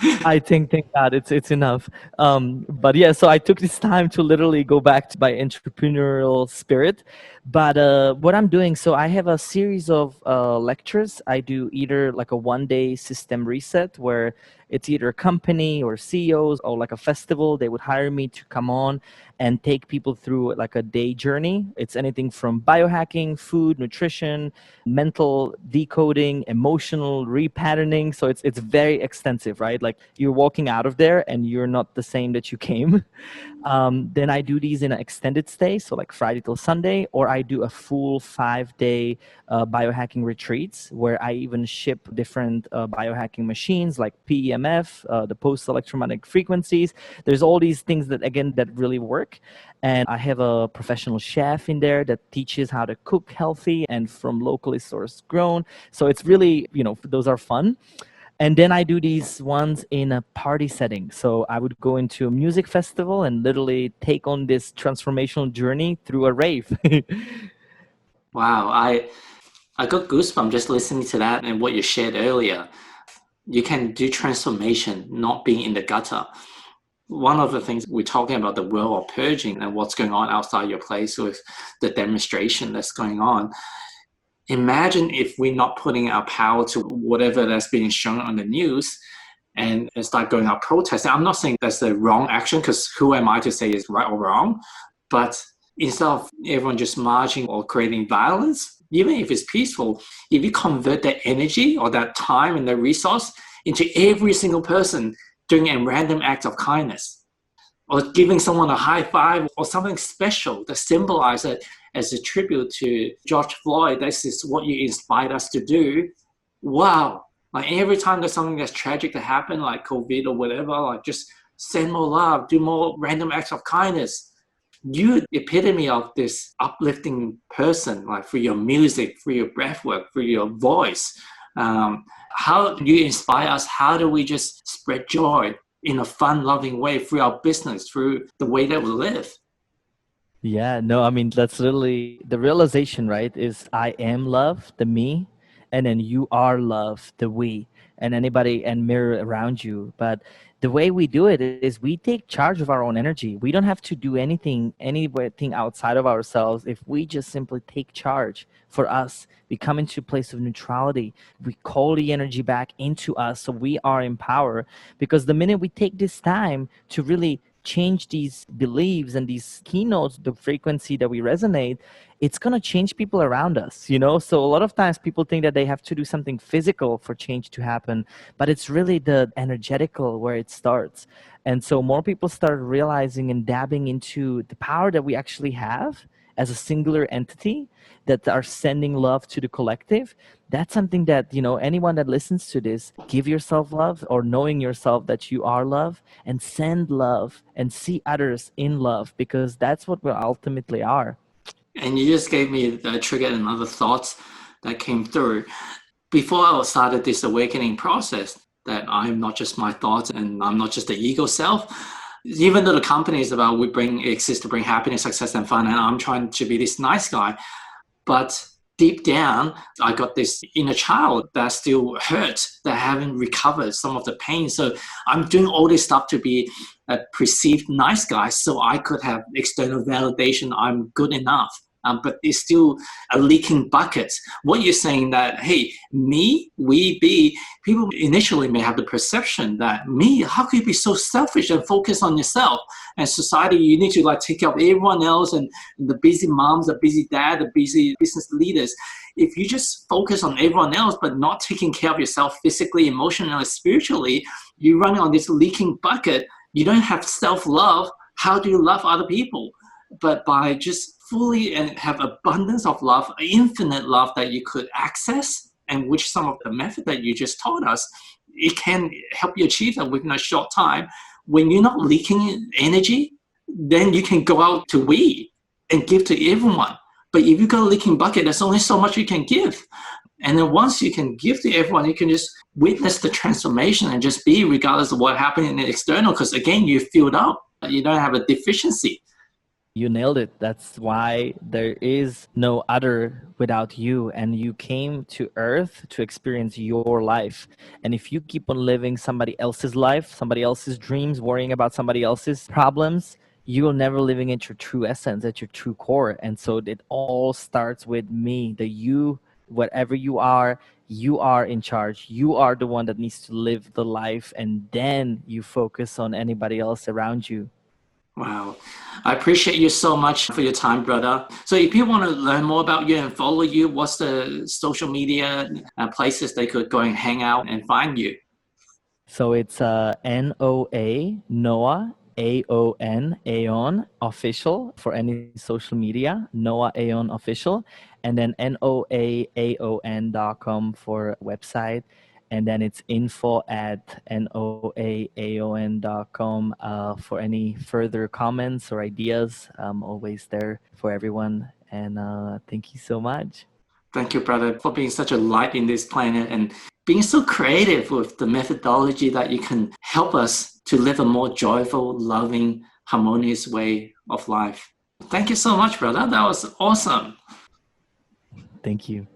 I think thank God it's enough. But yeah, so I took this time to literally go back to my entrepreneurial spirit. But what I'm doing, so I have a series of lectures. I do either like a 1 day system reset where it's either a company or CEOs or like a festival. They would hire me to come on and take people through like a day journey. It's anything from biohacking, food, nutrition, mental decoding, emotional repatterning. So it's very extensive, right? Like you're walking out of there and you're not the same that you came. Then I do these in an extended stay, so like Friday till Sunday, or I do a full 5 day biohacking retreats where I even ship different biohacking machines like PEMF, the post electromagnetic frequencies. There's all these things that, again, that really work. And I have a professional chef in there that teaches how to cook healthy and from locally sourced grown. So it's really, those are fun. And then I do these ones in a party setting. So I would go into a music festival and literally take on this transformational journey through a rave. Wow, I got goosebumps just listening to that and what you shared earlier. You can do transformation, not being in the gutter. One of the things we're talking about, the world of purging and what's going on outside your place with the demonstration that's going on. Imagine if we're not putting our power to whatever that's being shown on the news and start going out protesting. I'm not saying that's the wrong action, because who am I to say is right or wrong? But instead of everyone just marching or creating violence, even if it's peaceful, if you convert that energy or that time and the resource into every single person doing a random act of kindness, or giving someone a high five or something special that symbolizes it as a tribute to George Floyd, this is what you inspired us to do. Wow. Like every time there's something that's tragic to happen, like COVID or whatever, like just send more love, do more random acts of kindness. You epitome of this uplifting person, like through your music, through your breath work, through your voice. How do you inspire us? How do we just spread joy in a fun, loving way through our business, through the way that we live? Yeah, no, I mean, that's literally the realization, right? Is I am love, the me, and then you are love, the we, and anybody and mirror around you. But the way we do it is we take charge of our own energy. We don't have to do anything outside of ourselves. If we just simply take charge for us, we come into a place of neutrality. We call the energy back into us so we are in power. Because the minute we take this time to really change these beliefs and these keynotes, the frequency that we resonate, it's going to change people around us. So a lot of times people think that they have to do something physical for change to happen, but it's really the energetical where it starts. And so more people start realizing and dabbing into the power that we actually have as a singular entity that are sending love to the collective. That's something that, anyone that listens to this, give yourself love, or knowing yourself that you are love, and send love and see others in love, because that's what we ultimately are. And you just gave me the trigger and other thoughts that came through. Before I started this awakening process, that I'm not just my thoughts and I'm not just the ego self, even though the company is about exist to bring happiness, success, and fun, and I'm trying to be this nice guy, but deep down, I got this inner child that still hurts, that haven't recovered some of the pain. So I'm doing all this stuff to be a perceived nice guy so I could have external validation I'm good enough. But it's still a leaking bucket. What you're saying that, hey, me, we, be, people initially may have the perception that me, how could you be so selfish and focus on yourself? And society, you need to take care of everyone else and the busy moms, the busy dad, the busy business leaders. If you just focus on everyone else, but not taking care of yourself physically, emotionally, spiritually, you're running on this leaking bucket. You don't have self-love. How do you love other people? But by just fully and have abundance of love, infinite love that you could access, and which some of the method that you just taught us, it can help you achieve that within a short time. When you're not leaking energy, then you can go out to we and give to everyone. But if you've got a leaking bucket, there's only so much you can give. And then once you can give to everyone, you can just witness the transformation and just be, regardless of what happened in the external, because again, you're filled up. You don't have a deficiency. You nailed it. That's why there is no other without you. And you came to Earth to experience your life. And if you keep on living somebody else's life, somebody else's dreams, worrying about somebody else's problems, you will never living at your true essence, at your true core. And so it all starts with me, the you, whatever you are in charge. You are the one that needs to live the life, and then you focus on anybody else around you. Wow. I appreciate you so much for your time, brother. So if people want to learn more about you and follow you, what's the social media places they could go and hang out and find you? So it's NOA, Noah, AON, Aeon official for any social media, Noah Aeon official, and then NOAAON.com for website. And then it's info@noaaon.com for any further comments or ideas. I'm always there for everyone. And thank you so much. Thank you, brother, for being such a light in this planet and being so creative with the methodology that you can help us to live a more joyful, loving, harmonious way of life. Thank you so much, brother. That was awesome. Thank you.